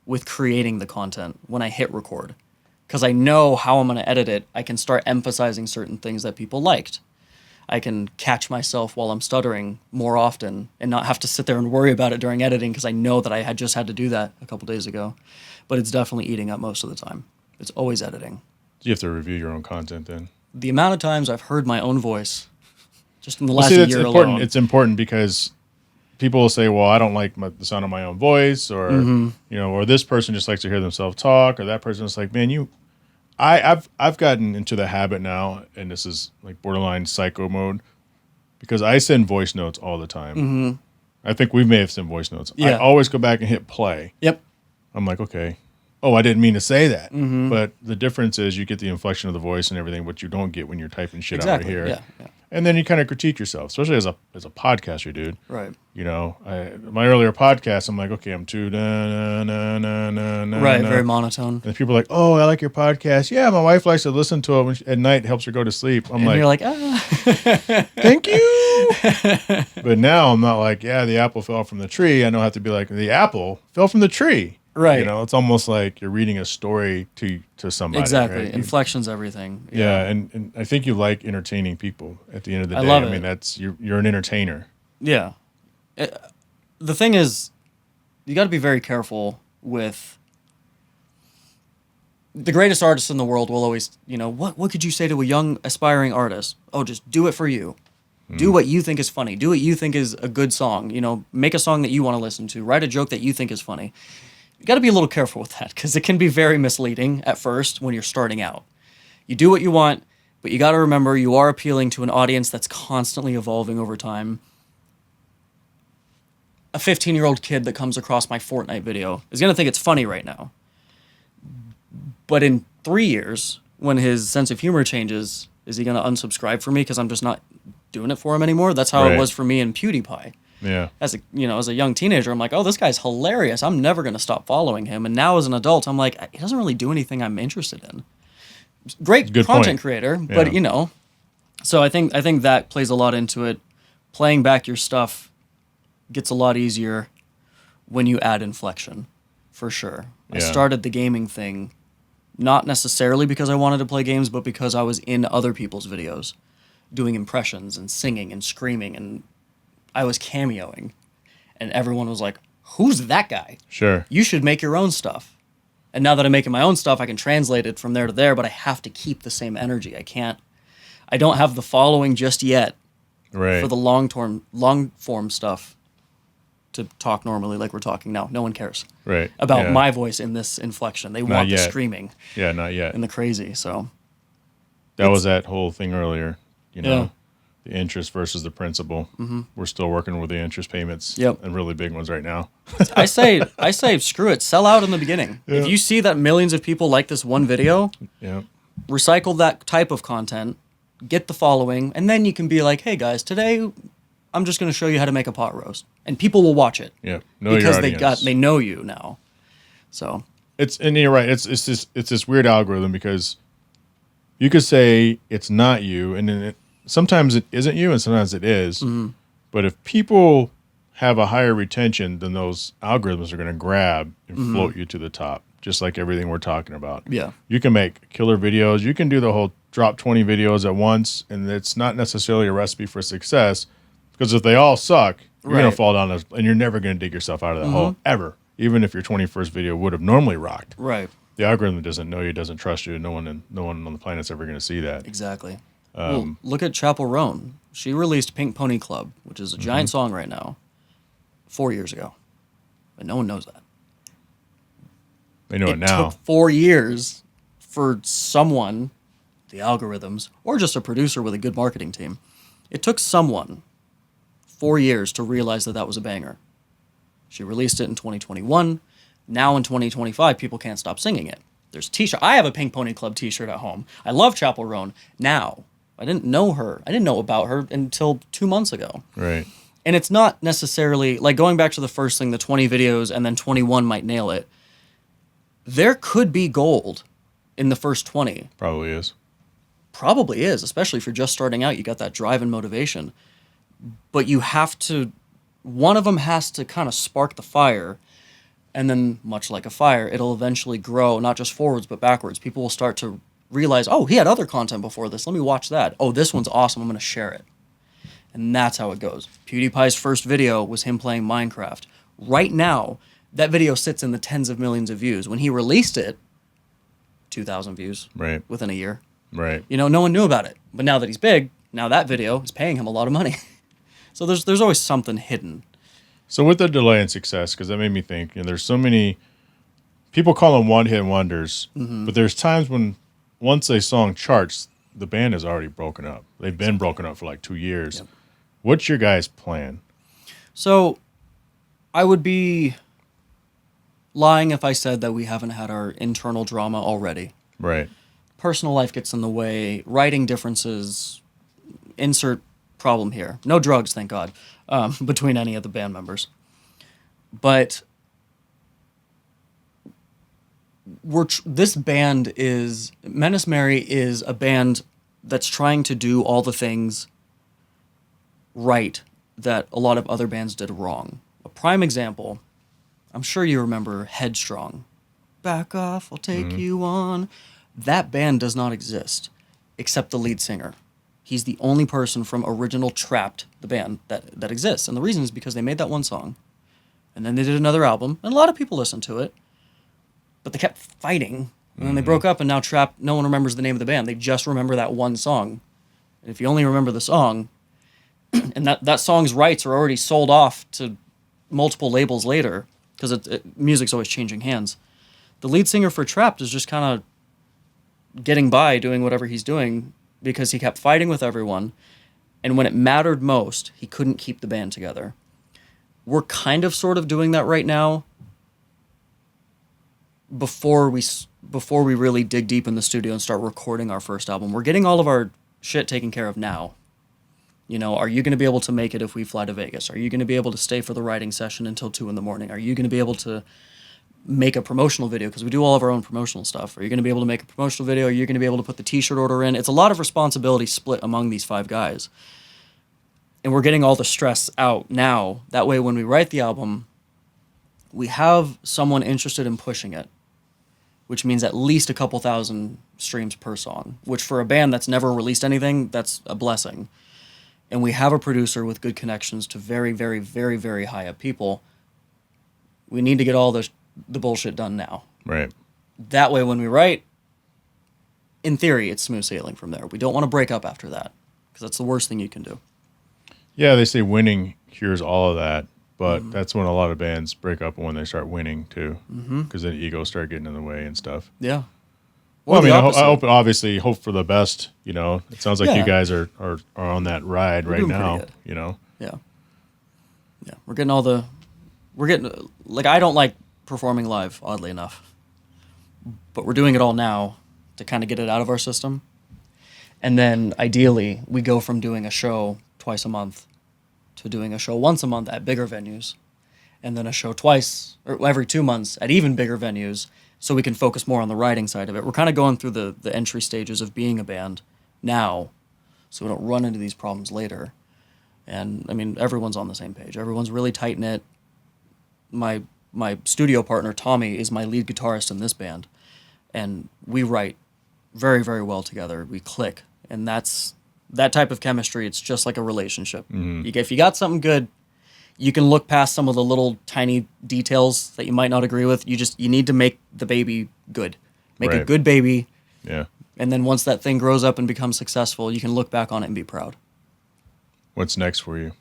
with creating the content when I hit record. Because I know how I'm going to edit it, I can start emphasizing certain things that people liked. I can catch myself while I'm stuttering more often and not have to sit there and worry about it during editing because I know that I had to do that a couple days ago. But it's definitely eating up most of the time. It's always editing. You have to review your own content then. The amount of times I've heard my own voice just in the last year alone. It's important because people will say, well, I don't like the sound of my own voice or, or this person just likes to hear themselves talk or that person is like, man, I've gotten into the habit now, and this is like borderline psycho mode, because I send voice notes all the time. Mm-hmm. I think we may have sent voice notes. Yeah. I always go back and hit play. Yep. I'm like, okay. Oh, I didn't mean to say that. Mm-hmm. But the difference is you get the inflection of the voice and everything, what you don't get when you're typing shit out right here. Yeah. And then you kind of critique yourself, especially as a podcaster, dude. Right. My earlier podcast, I'm like, okay, I'm too right, very monotone. And people are like, oh, I like your podcast. Yeah, my wife likes to listen to it at night, helps her go to sleep. And you're like, thank you. But now I'm not like, yeah, the apple fell from the tree. I don't have to be like, the apple fell from the tree. Right. It's almost like you're reading a story to somebody. Exactly. Right? Inflection's everything. Yeah, and I think you like entertaining people at the end of the day. I love it. I mean, that's you're an entertainer. Yeah. The thing is, you got to be very careful with the greatest artists in the world will always, what could you say to a young aspiring artist? Oh, just do it for you. Do what you think is funny. Do what you think is a good song. Make a song that you want to listen to. Write a joke that you think is funny. You got to be a little careful with that because it can be very misleading at first when you're starting out. You do what you want, but you got to remember you are appealing to an audience that's constantly evolving over time. A 15-year-old kid that comes across my Fortnite video is going to think it's funny right now. But in 3 years, when his sense of humor changes, Is he going to unsubscribe for me because I'm just not doing it for him anymore? That's how Right. it was for me in PewDiePie. Yeah. As a young teenager, I'm like, oh, this guy's hilarious. I'm never going to stop following him. And now as an adult, I'm like, he doesn't really do anything I'm interested in. Great Good content point. creator, Yeah. but so I think that plays a lot into it. Playing back your stuff gets a lot easier when you add inflection, for sure. I Yeah. started the gaming thing not necessarily because I wanted to play games, but because I was in other people's videos doing impressions and singing and screaming, and I was cameoing. And everyone was like, who's that guy? Sure. You should make your own stuff. And now that I'm making my own stuff, I can translate it from there to there, but I have to keep the same energy. I don't have the following just yet Right. for the long form stuff to talk normally like we're talking now. No one cares Right. about Yeah. my voice in this inflection. They want the yet. screaming Yeah, not yet. and the crazy. So That was that whole thing earlier, Yeah. the interest versus the principal. Mm-hmm. We're still working with the interest payments Yep. and really big ones right now. I say, screw it. Sell out in the beginning. Yeah. If you see that millions of people like this one video, Yeah. recycle that type of content, get the following, and then you can be like, hey guys, today I'm just going to show you how to make a pot roast, and people will watch it Yeah. Know because your audience. they know you now. So And you're right. It's this weird algorithm because you could say it's not you, and then sometimes it isn't you, and sometimes it is. Mm-hmm. But if people have a higher retention, then those algorithms are going to grab and float you to the top, just like everything we're talking about. yeah, You can make killer videos. You can do the whole drop 20 videos at once, and it's not necessarily a recipe for success because if they all suck, you're going Right. to fall down and you're never going to dig yourself out of that hole ever. Even if your 21st video would have normally rocked. right, The algorithm doesn't know you, doesn't trust you, and no one on the planet's ever going to see that. exactly. Well, look at Chapel Roan. She released Pink Pony Club, which is a giant song right now, 4 years ago, but no one knows that. They know it now. Took 4 years for someone, the algorithms, or just a producer with a good marketing team. It took someone 4 years to realize that was a banger. She released it in 2021. Now in 2025, people can't stop singing it. There's t-shirt. I have a Pink Pony Club t-shirt at home. I love Chapel Roan. Now, I didn't know her. I didn't know about her until 2 months ago. Right. And it's not necessarily, like going back to the first thing, the 20 videos and then 21 might nail it. There could be gold in the first 20. Probably is. Probably is, especially if you're just starting out. You got that drive and motivation. But you have to, one of them has to kind of spark the fire. And then, much like a fire, it'll eventually grow, not just forwards, but backwards. People will start to realize, oh, he had other content before this. Let me watch that. Oh, this one's awesome. I'm going to share it. And that's how it goes. PewDiePie's first video was him playing Minecraft. Right now, that video sits in the tens of millions of views. When he released it, 2,000 views Right. within a year. Right. You know, no one knew about it. But now that he's big, now that video is paying him a lot of money. So there's always something hidden. So with the delay in success, because that made me think, there's so many people call them one-hit wonders, but there's times when once a song charts, the band is already broken up. They've been broken up for like 2 years. Yep. What's your guys' plan? So I would be lying if I said that we haven't had our internal drama already. Right. Personal life gets in the way, writing differences, insert problem here. No drugs, thank God, between any of the band members. But this band is, Menace Mary is a band that's trying to do all the things right that a lot of other bands did wrong. A prime example, I'm sure you remember Headstrong. Back off, I'll take you on. That band does not exist, except the lead singer. He's the only person from original Trapped, the band, that exists. And the reason is because they made that one song. And then they did another album, and a lot of people listened to it. But they kept fighting, and then they broke up, and now Trapped, no one remembers the name of the band. They just remember that one song. And if you only remember the song, and that song's rights are already sold off to multiple labels later, because music's always changing hands. The lead singer for Trapped is just kind of getting by, doing whatever he's doing, because he kept fighting with everyone, and when it mattered most, he couldn't keep the band together. We're kind of sort of doing that right now before we really dig deep in the studio and start recording our first album. We're getting all of our shit taken care of now. You know, are you going to be able to make it if we fly to Vegas? Are you going to be able to stay for the writing session until 2 a.m? Are you going to be able to make a promotional video? Because we do all of our own promotional stuff. Are you going to be able to make a promotional video? Are you going to be able to put the t-shirt order in? It's a lot of responsibility split among these 5 guys. And we're getting all the stress out now. That way, when we write the album, we have someone interested in pushing it, which means at least a couple thousand streams per song, which for a band that's never released anything, that's a blessing. And we have a producer with good connections to very, very, very, very high up people. We need to get all the bullshit done now. Right. That way, when we write, in theory, it's smooth sailing from there. We don't want to break up after that, because that's the worst thing you can do. Yeah, they say winning cures all of that, but that's when a lot of bands break up when they start winning too, because then egos start getting in the way and stuff. Yeah. Well, I mean, I hope, obviously, hope for the best. You know, it sounds like you guys are on that ride right now. You know. Yeah. Yeah, we're getting like, I don't like performing live, oddly enough, but we're doing it all now to kind of get it out of our system, and then ideally we go from doing a show twice a month to doing a show once a month at bigger venues, and then a show twice or every 2 months at even bigger venues, so we can focus more on the writing side of it. We're kind of going through the entry stages of being a band now, so we don't run into these problems later. And I mean, everyone's on the same page. Everyone's really tight knit. My studio partner Tommy is my lead guitarist in this band, and we write very, very well together. We click, and that's that type of chemistry. It's just like a relationship. If you got something good, you can look past some of the little tiny details that you might not agree with. You need to make the baby good. Make a good baby. Yeah. And then once that thing grows up and becomes successful, you can look back on it and be proud. What's next for you?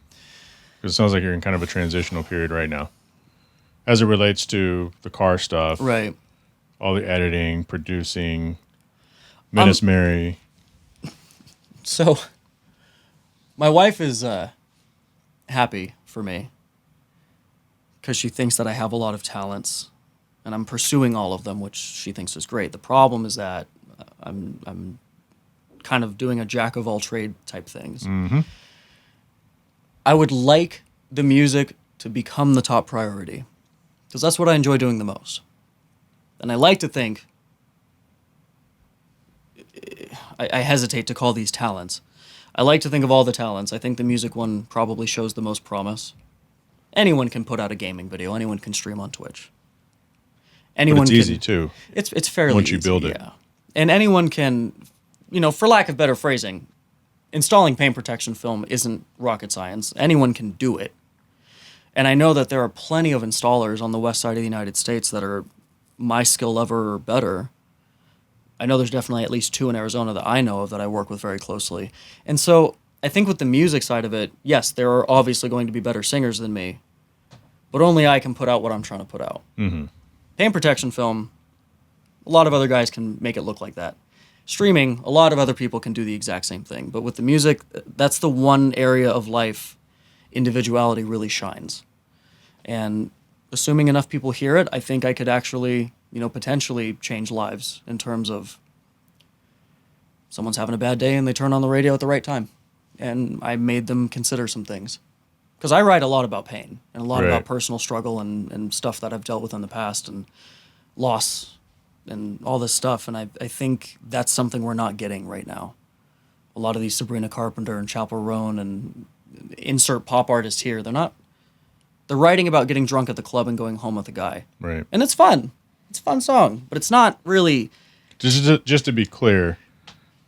Because it sounds like you're in kind of a transitional period right now, as it relates to the car stuff. Right. All the editing, producing, Menace Mary. So, my wife is happy for me because she thinks that I have a lot of talents, and I'm pursuing all of them, which she thinks is great. The problem is that I'm kind of doing a jack of all trade type things. I would like the music to become the top priority, because that's what I enjoy doing the most. And I like to think, I hesitate to call these talents. I like to think of all the talents. I think the music one probably shows the most promise. Anyone can put out a gaming video. Anyone can stream on Twitch. Anyone but it's easy too. It's fairly once you easy, build it. yeah. And anyone can, for lack of better phrasing, installing paint protection film isn't rocket science. Anyone can do it. And I know that there are plenty of installers on the west side of the United States that are my skill level or better. I know there's definitely at least 2 in Arizona that I know of that I work with very closely. And so I think with the music side of it, yes, there are obviously going to be better singers than me, but only I can put out what I'm trying to put out. Paint protection film, a lot of other guys can make it look like that. Streaming, a lot of other people can do the exact same thing. But with the music, that's the one area of life individuality really shines. And assuming enough people hear it, I think I could actually, potentially change lives in terms of someone's having a bad day and they turn on the radio at the right time. And I made them consider some things. Because I write a lot about pain and a lot about personal struggle and stuff that I've dealt with in the past and loss and all this stuff. And I think that's something we're not getting right now. A lot of these Sabrina Carpenter and Chappell Roan and insert pop artists here, they're writing about getting drunk at the club and going home with a guy. Right. And it's fun. It's a fun song, but it's not really... Just to be clear,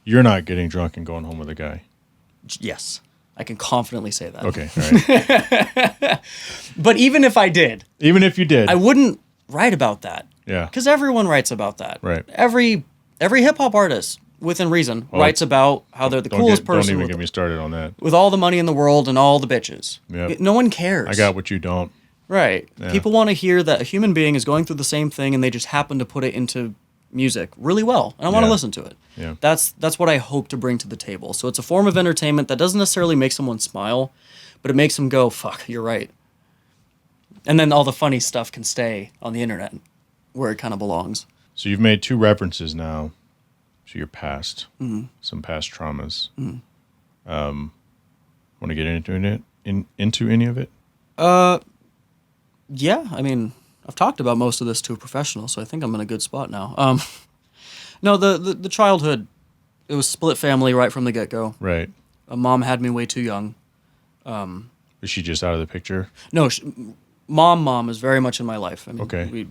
you're not getting drunk and going home with a guy. Yes. I can confidently say that. Okay, all right. But even if I did... Even if you did... I wouldn't write about that. Yeah. Because everyone writes about that. Right. Every hip-hop artist, within reason, writes about how they're the coolest person. Don't even get me started on that. With all the money in the world and all the bitches. Yep. No one cares. I got what you don't. Right. Yeah. People want to hear that a human being is going through the same thing and they just happen to put it into music really well. And I want to listen to it. Yeah. That's what I hope to bring to the table. So it's a form of entertainment that doesn't necessarily make someone smile, but it makes them go, fuck, you're right. And then all the funny stuff can stay on the internet where it kind of belongs. So you've made 2 references now to your past, some past traumas. Mm-hmm. Want to get into it? Into any of it? Yeah, I mean, I've talked about most of this to a professional, so I think I'm in a good spot now. No, the childhood, it was split family right from the get-go. Right. Mom had me way too young. Is she just out of the picture? No, mom is very much in my life. I mean, Okay.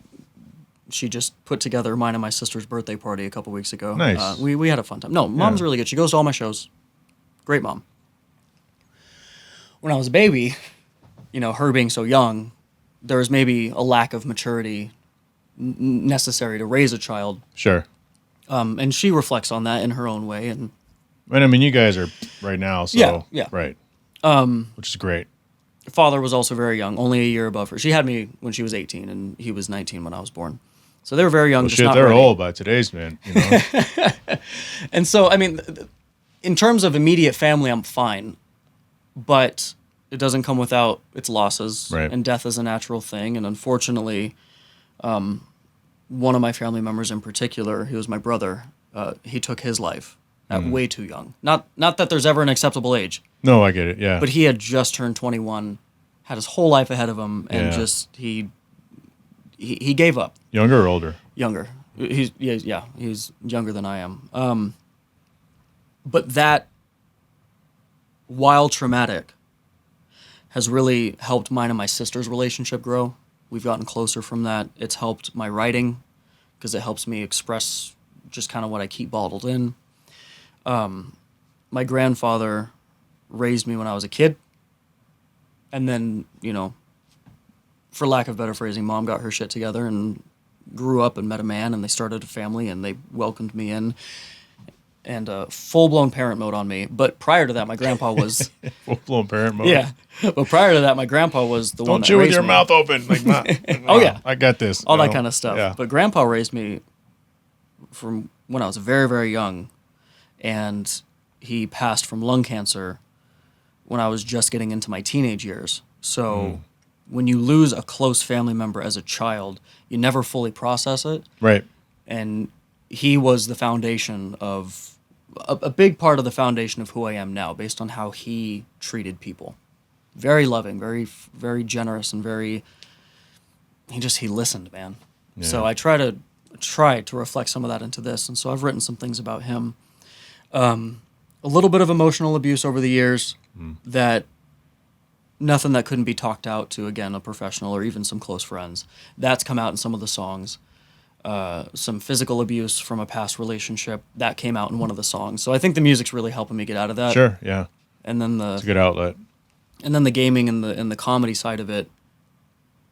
She just put together mine and my sister's birthday party a couple weeks ago. Nice. We had a fun time. No, mom's really good. She goes to all my shows. Great mom. When I was a baby, her being so young, there was maybe a lack of maturity necessary to raise a child. Sure. And she reflects on that in her own way. And I mean, you guys are right now, so yeah. right. Which is great. Father was also very young, only a year above her. She had me when she was 18, and he was 19 when I was born. So they were very young. Well, just shit, not they're ready. old by today's man. And so, I mean, in terms of immediate family, I'm fine. But it doesn't come without its losses. Right. And death is a natural thing. And unfortunately, one of my family members in particular, he was my brother, he took his life at way too young. Not that there's ever an acceptable age. No, I get it. Yeah. But he had just turned 21, had his whole life ahead of him, and Yeah. just he gave up. Younger or older? Younger. He's younger than I am. But that, while traumatic, has really helped mine and my sister's relationship grow. We've gotten closer from that. It's helped my writing because it helps me express just kind of what I keep bottled in. My grandfather raised me when I was a kid. And then, for lack of better phrasing, mom got her shit together and grew up and met a man, and they started a family, and they welcomed me in. And full-blown parent mode on me. But prior to that, my grandpa was... Full-blown parent mode. Yeah. But prior to that, my grandpa was the one Don't that chew with raised your me. mouth open. Like, Oh, yeah. I got this. All that kind of stuff. Yeah. But grandpa raised me from when I was very, very young. And he passed from lung cancer when I was just getting into my teenage years. So when you lose a close family member as a child, you never fully process it. Right. And he was the foundation of... A big part of the foundation of who I am now, based on how he treated people. Very loving, very, very generous, and very... He listened, man. Yeah. So I try to reflect some of that into this, and so I've written some things about him. A little bit of emotional abuse over the years that nothing that couldn't be talked out to, again, a professional or even some close friends. That's come out in some of the songs. Some physical abuse from a past relationship that came out in one of the songs. So I think the music's really helping me get out of that. Sure, yeah. And then It's a good outlet. and then the gaming and the comedy side of it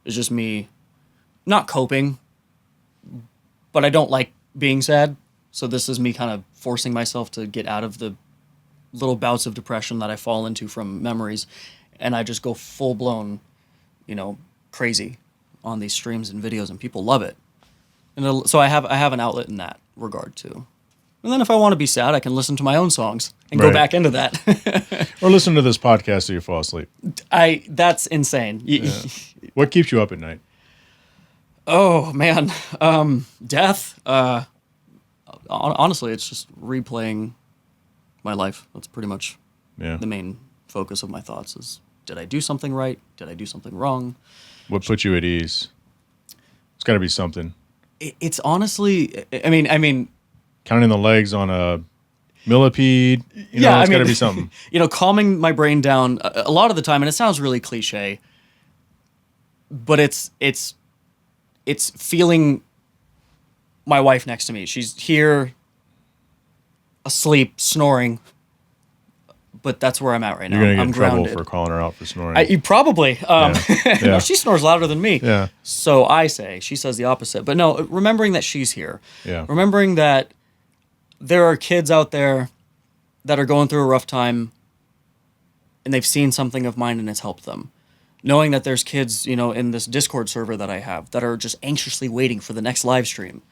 is just me not coping, but I don't like being sad. So this is me kind of forcing myself to get out of the little bouts of depression that I fall into from memories, and I just go full blown, crazy on these streams and videos, and people love it. And so I have an outlet in that regard too. And then if I want to be sad, I can listen to my own songs and go Right. back into that. Or listen to this podcast so you fall asleep. That's insane. What keeps you up at night? Oh man, death. Honestly, it's just replaying my life. That's pretty much Yeah. the main focus of my thoughts. Is did I do something right? Did I do something wrong? What puts you at ease? It's got to be something. It's honestly, I mean, Counting the legs on a millipede. It's got to be something. Calming my brain down a lot of the time, and it sounds really cliche, but it's feeling my wife next to me. She's here, asleep, snoring, but that's where I'm at right now. You're going to get I'm in trouble grounded. for calling her out for snoring. You probably. Yeah. She snores louder than me. Yeah. So I say. She says the opposite. But no, remembering that she's here. Yeah. Remembering that there are kids out there that are going through a rough time and they've seen something of mine and it's helped them. Knowing that there's kids, in this Discord server that I have that are just anxiously waiting for the next live stream,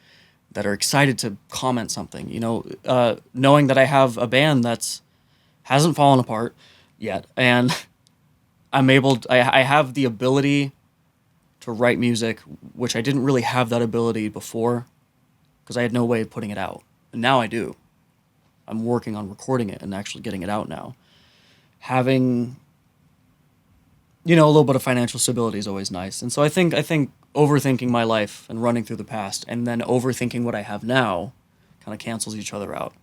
that are excited to comment something, knowing that I have a band that's hasn't fallen apart yet, and I have the ability to write music, which I didn't really have that ability before, because I had no way of putting it out. And now I do. I'm working on recording it and actually getting it out now. Having, a little bit of financial stability is always nice. And so I think overthinking my life and running through the past and then overthinking what I have now kind of cancels each other out.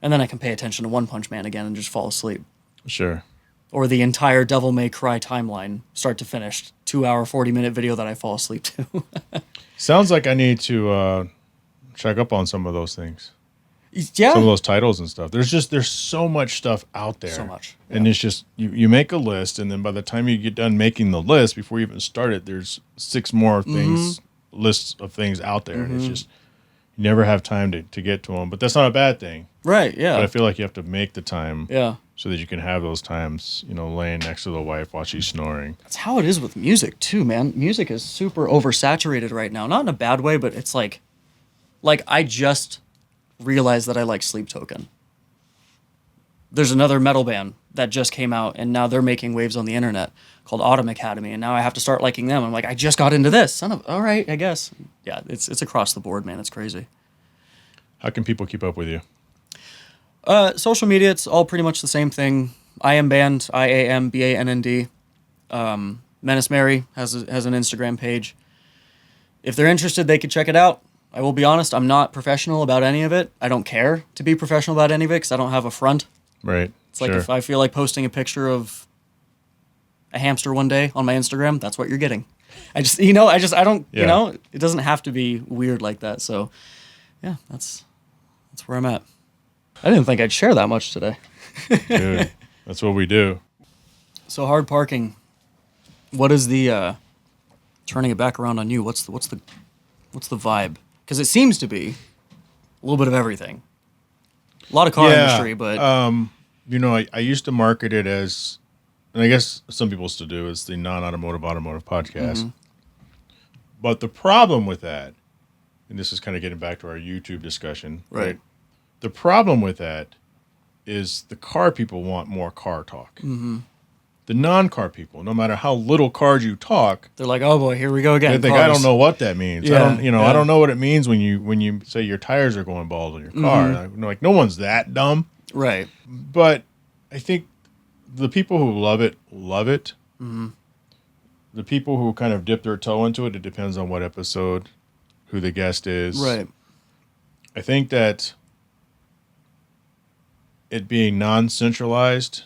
And then I can pay attention to One Punch Man again and just fall asleep. Sure. Or the entire Devil May Cry timeline, start to finish, 2-hour, 40-minute video that I fall asleep to. Sounds like I need to check up on some of those things. Yeah. Some of those titles and stuff. There's so much stuff out there. So much. Yeah. And it's just, you make a list, and then by the time you get done making the list, before you even start it, there's 6 more things, lists of things out there. And it's just, you never have time to get to them. But that's not a bad thing. Right, yeah. But I feel like you have to make the time. Yeah. So that you can have those times, laying next to the wife while she's snoring. That's how it is with music, too, man. Music is super oversaturated right now. Not in a bad way, but it's like I just realized that I like Sleep Token. There's another metal band that just came out, and now they're making waves on the internet called Autumn Academy, and now I have to start liking them. I'm like, I just got into this. All right, I guess. Yeah, it's across the board, man. It's crazy. How can people keep up with you? Social media, it's all pretty much the same thing. I am band, IAMBANND. Menace Mary has an Instagram page. If they're interested, they could check it out. I will be honest, I'm not professional about any of it. I don't care to be professional about any of it because I don't have a front. Right. It's like if I feel like posting a picture of a hamster one day on my Instagram, that's what you're getting. I don't, it doesn't have to be weird like that. So, yeah, that's where I'm at. I didn't think I'd share that much today. Dude, that's what we do. So hard parking. What is the turning it back around on you? What's the vibe? Because it seems to be a little bit of everything. A lot of car industry, but I used to market it as, and I guess some people still do, as the non-automotive automotive podcast. Mm-hmm. But the problem with that, and this is kind of getting back to our YouTube discussion, right? The problem with that is the car people want more car talk. Mm-hmm. The non-car people, no matter how little cars you talk, they're like, "Oh boy, here we go again." They think, "I don't know what that means. I don't know what it means when you say your tires are going bald on your car." Mm-hmm. Like, no one's that dumb, right? But I think the people who love it love it. Mm-hmm. The people who kind of dip their toe into it, it depends on what episode, who the guest is, right? I think that it being non-centralized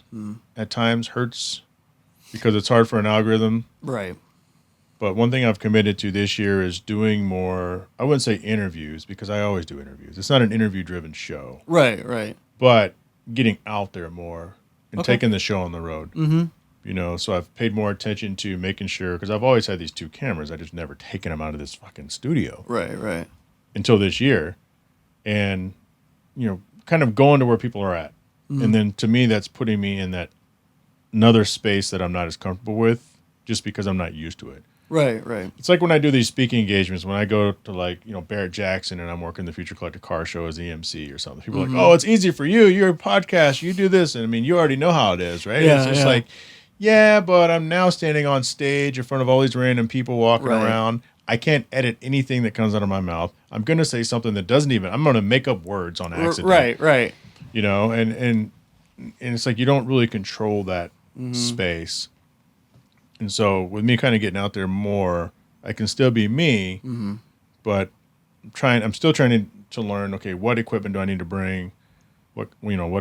at times hurts because it's hard for an algorithm. Right. But one thing I've committed to this year is doing more, I wouldn't say interviews because I always do interviews. It's not an interview-driven show. Right. But getting out there more and taking the show on the road. Mm-hmm. So I've paid more attention to making sure, because I've always had these 2 cameras. I just never taken them out of this fucking studio. Right. Until this year. And, kind of going to where people are at. Mm-hmm. And then to me, that's putting me in that another space that I'm not as comfortable with just because I'm not used to it. Right. It's like when I do these speaking engagements, when I go to Barrett Jackson and I'm working the Future Collector Car Show as the MC or something. People are like, "Oh, it's easy for you. You're a podcast. You do this." And I mean, you already know how it is, right? Yeah, it's just like, yeah, but I'm now standing on stage in front of all these random people walking around. I can't edit anything that comes out of my mouth. I'm going to say something that I'm going to make up words on accident. Right. And it's like you don't really control that space. And so with me kind of getting out there more, I can still be me, but I'm still trying to learn, okay, what equipment do I need to bring? What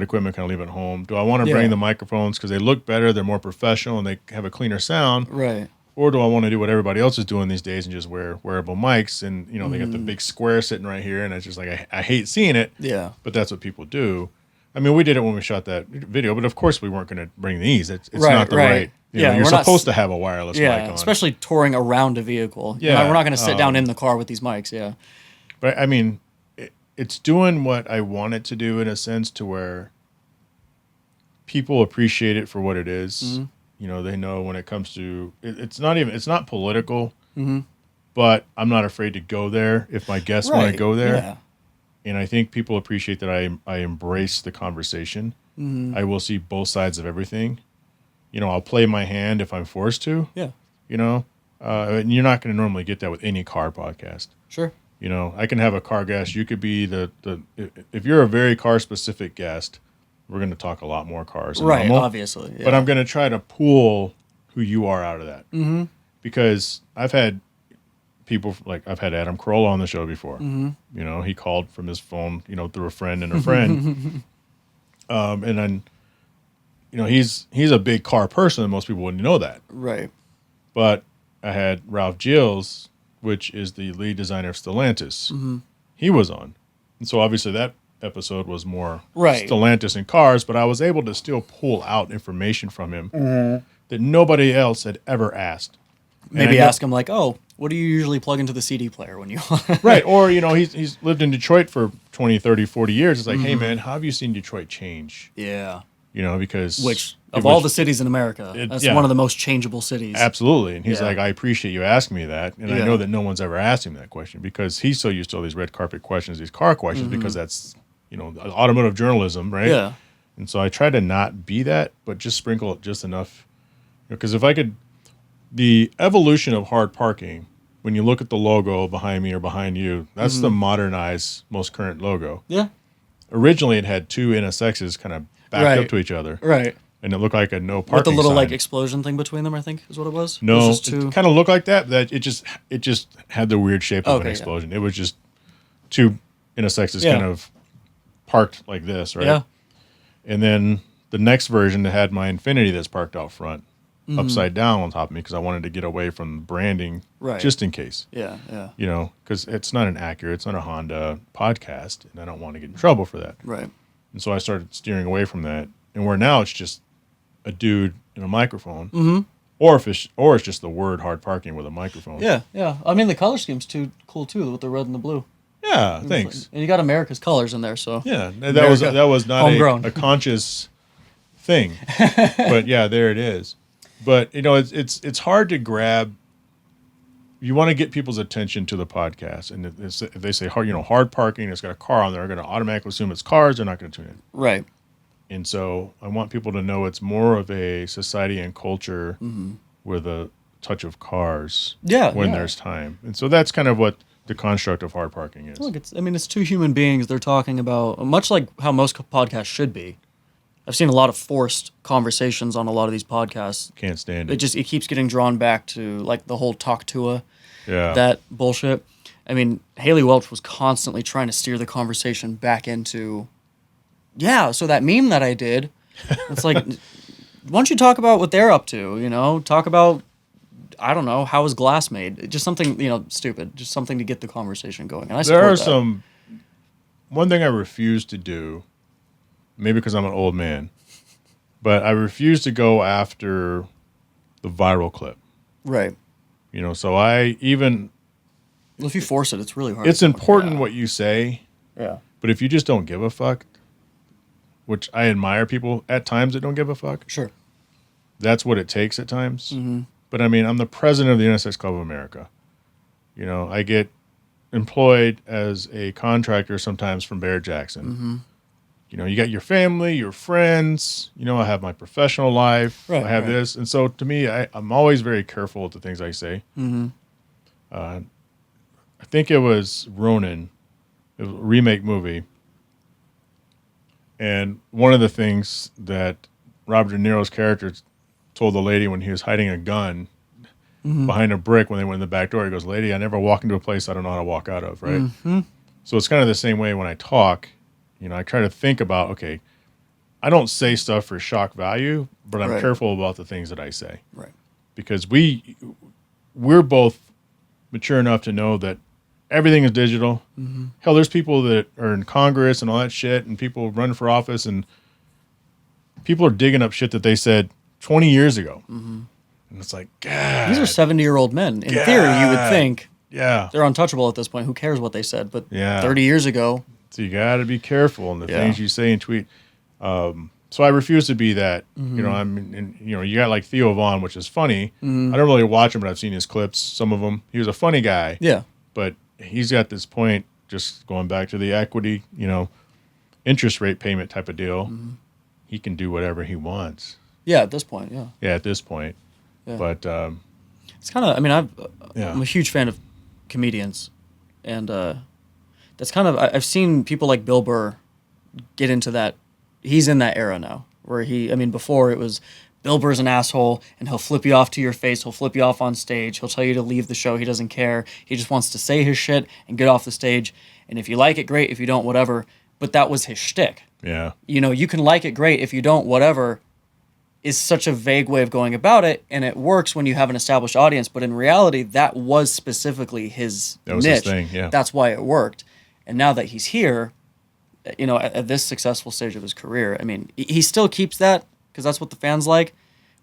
equipment can I leave at home? Do I want to bring the microphones because they look better, they're more professional, and they have a cleaner sound? Right. Or do I want to do what everybody else is doing these days and just wear wearable mics? And, they got the big square sitting right here, and it's just like, I hate seeing it. Yeah. But that's what people do. I mean, we did it when we shot that video, but of course we weren't going to bring these. It's not the right. You're supposed to have a wireless mic on. Especially touring around a vehicle. Yeah. We're not going to sit down in the car with these mics, yeah. But, I mean, it's doing what I want it to do in a sense to where people appreciate it for what it is. Mm-hmm. They know when it comes to it's not political, but I'm not afraid to go there if my guests want to go there. Yeah. And I think people appreciate that I embrace the conversation. Mm-hmm. I will see both sides of everything. I'll play my hand if I'm forced to. Yeah. And you're not going to normally get that with any car podcast. Sure. You know, I can have a car guest. You could be if you're a very car specific guest, we're going to talk a lot more cars. Right, normal, obviously. Yeah. But I'm going to try to pull who you are out of that. Mm-hmm. Because I've had people, like I've had Adam Carolla on the show before. Mm-hmm. You know, he called from his phone, you know, through a friend and a friend. And then, you know, he's a big car person, and most people wouldn't know that. Right. But I had Ralph Gilles, which is the lead designer of Stellantis. Mm-hmm. He was on. And so obviously that episode was more Stellantis and cars, but I was able to still pull out information from him that nobody else had ever asked. Maybe ask him like, oh, what do you usually plug into the CD player when you... Right. Or, you know, he's lived in Detroit for 20, 30, 40 years. It's like, hey, man, how have you seen Detroit change? Yeah. You know, because... Of all the cities in America, that's one of the most changeable cities. Absolutely. And he's like, I appreciate you asking me that. And I know that no one's ever asked him that question because he's so used to all these red carpet questions, these car questions, because that's, you know, automotive journalism, right? Yeah. And so I try to not be that, but just sprinkle it just enough. Because if I could... The evolution of hard parking, when you look at the logo behind me or behind you, that's the modernized, most current logo. Yeah. Originally, it had two NSXs kind of backed up to each other. Right. And it looked like a no parking with the little sign. like explosion thing between them, I think is what it was. No, it kind of looked like that. That it just had the weird shape of an explosion. Yeah. It was just two NSXs kind of parked like this, right? Yeah. And then the next version had my Infiniti that's parked out front, upside down on top of me because I wanted to get away from branding, just in case. Yeah, yeah. You know, because it's not an Acura, it's not a Honda podcast, and I don't want to get in trouble for that. Right. And so I started steering away from that, and where now it's just a dude in a microphone, or it's just the word hard parking with a microphone. Yeah, yeah. I mean, the color scheme's too cool too with the red and the blue. Yeah, thanks. And you got America's colors in there, so yeah, that was not a conscious thing, but yeah, there it is. But you know, it's hard to grab. You want to get people's attention to the podcast, and if they say hard parking, it's got a car on there, they're going to automatically assume it's cars. They're not going to tune in. Right. And so I want people to know it's more of a society and culture with a touch of cars. Yeah. When there's time, and so that's kind of what the construct of hard parking is. Look, it's two human beings. They're talking about much like how most podcasts should be. I've seen a lot of forced conversations on a lot of these podcasts. Can't stand it. It keeps getting drawn back to like the whole talk to that bullshit. I mean, Haley Welch was constantly trying to steer the conversation back into, so that meme that I did. It's like, why don't you talk about what they're up to? You know, talk about, I don't know, how is glass made? Just something, stupid. Just something to get the conversation going. And I support that. One thing I refuse to do, maybe because I'm an old man, but I refuse to go after the viral clip. Right. You know, so well, if you force it, it's really hard. It's important what you say. Yeah. But if you just don't give a fuck, which I admire people at times that don't give a fuck. Sure. That's what it takes at times. Mm-hmm. But I mean, I'm the president of the United States Club of America. You know, I get employed as a contractor sometimes from Barrett Jackson. Mm-hmm. You know, you got your family, your friends. You know, I have my professional life. Right, I have this. And so to me, I'm always very careful with the things I say. Mm-hmm. I think it was Ronin. It was a remake movie. And one of the things that Robert De Niro's character told the lady when he was hiding a gun behind a brick when they went in the back door, he goes, "Lady, I never walk into a place I don't know how to walk out of," right? Mm-hmm. So it's kind of the same way when I talk. You know, I try to think about, okay, I don't say stuff for shock value, but I'm careful about the things that I say. Right. Because we're both mature enough to know that everything is digital. Mm-hmm. Hell, there's people that are in Congress and all that shit, and people running for office, and people are digging up shit that they said 20 years ago. Mm-hmm. And it's like, God. These are 70-year-old men. In theory, you would think they're untouchable at this point. Who cares what they said? But 30 years ago. So you got to be careful in the things you say and tweet. So I refuse to be that. Mm-hmm. You know, you got like Theo Vaughn, which is funny. Mm-hmm. I don't really watch him, but I've seen his clips, some of them. He was a funny guy. Yeah. But he's got this point, just going back to the equity, interest rate payment type of deal. Mm-hmm. He can do whatever he wants. Yeah, at this point, yeah. Yeah, at this point. Yeah. But it's kind of, I'm a huge fan of comedians. And that's kind of, I've seen people like Bill Burr get into that. He's in that era now where before it was Bill Burr's an asshole and he'll flip you off to your face. He'll flip you off on stage. He'll tell you to leave the show. He doesn't care. He just wants to say his shit and get off the stage. And if you like it, great. If you don't, whatever. But that was his shtick. Yeah. You can like it, great. If you don't, whatever, is such a vague way of going about it. And it works when you have an established audience. But in reality, that was specifically his niche. His thing, yeah. That's why it worked. And now that he's here, at this successful stage of his career, he still keeps that because that's what the fans like.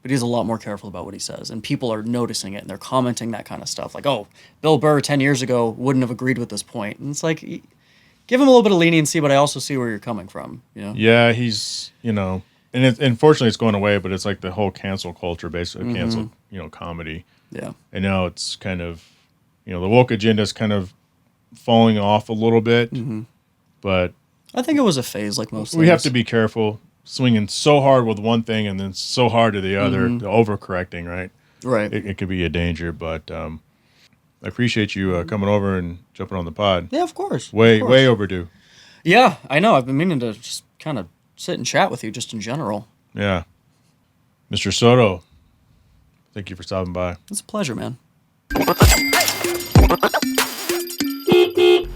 But he's a lot more careful about what he says. And people are noticing it and they're commenting that kind of stuff. Like, oh, Bill Burr 10 years ago wouldn't have agreed with this point. And it's like, give him a little bit of leniency, but I also see where you're coming from. Yeah, he's, and unfortunately it's going away, but it's like the whole cancel culture, basically, cancel, comedy. Yeah. And now it's kind of, the woke agenda is kind of falling off a little bit. Mm-hmm. But I think it was a phase like most we have to be careful swinging so hard with one thing and then so hard to the other, the overcorrecting, right? Right. It could be a danger, but I appreciate you coming over and jumping on the pod. Yeah, of course. Way overdue. Yeah, I know. I've been meaning to just kind of sit and chat with you just in general. Yeah. Mr. Soto, thank you for stopping by. It's a pleasure, man.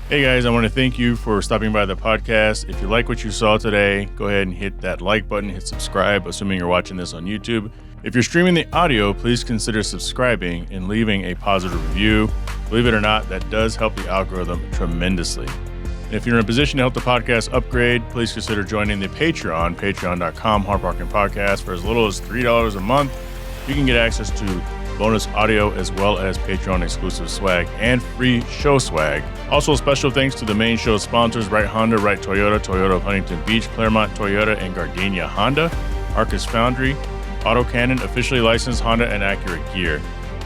Hey guys, I want to thank you for stopping by the podcast. If you like what you saw today, go ahead and hit that like button, hit subscribe, assuming you're watching this on YouTube. If you're streaming the audio, please consider subscribing and leaving a positive review. Believe it or not, that does help the algorithm tremendously. And if you're in a position to help the podcast upgrade, please consider joining the Patreon, patreon.com/hardparkingpodcast. For as little as $3 a month, you can get access to bonus audio as well as Patreon exclusive swag and free show swag. Also, special thanks to the main show sponsors, Right Honda, Right Toyota, Toyota of Huntington Beach, Claremont Toyota, and Gardenia Honda, Arcus Foundry, Autocannon, officially licensed Honda and Acura gear.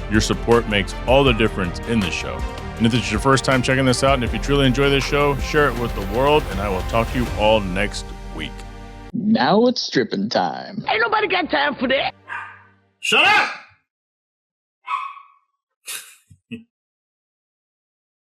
Your support makes all the difference in this show. And if this is your first time checking this out, and if you truly enjoy this show, share it with the world, and I will talk to you all next week. Now it's stripping time. Ain't nobody got time for that. Shut up!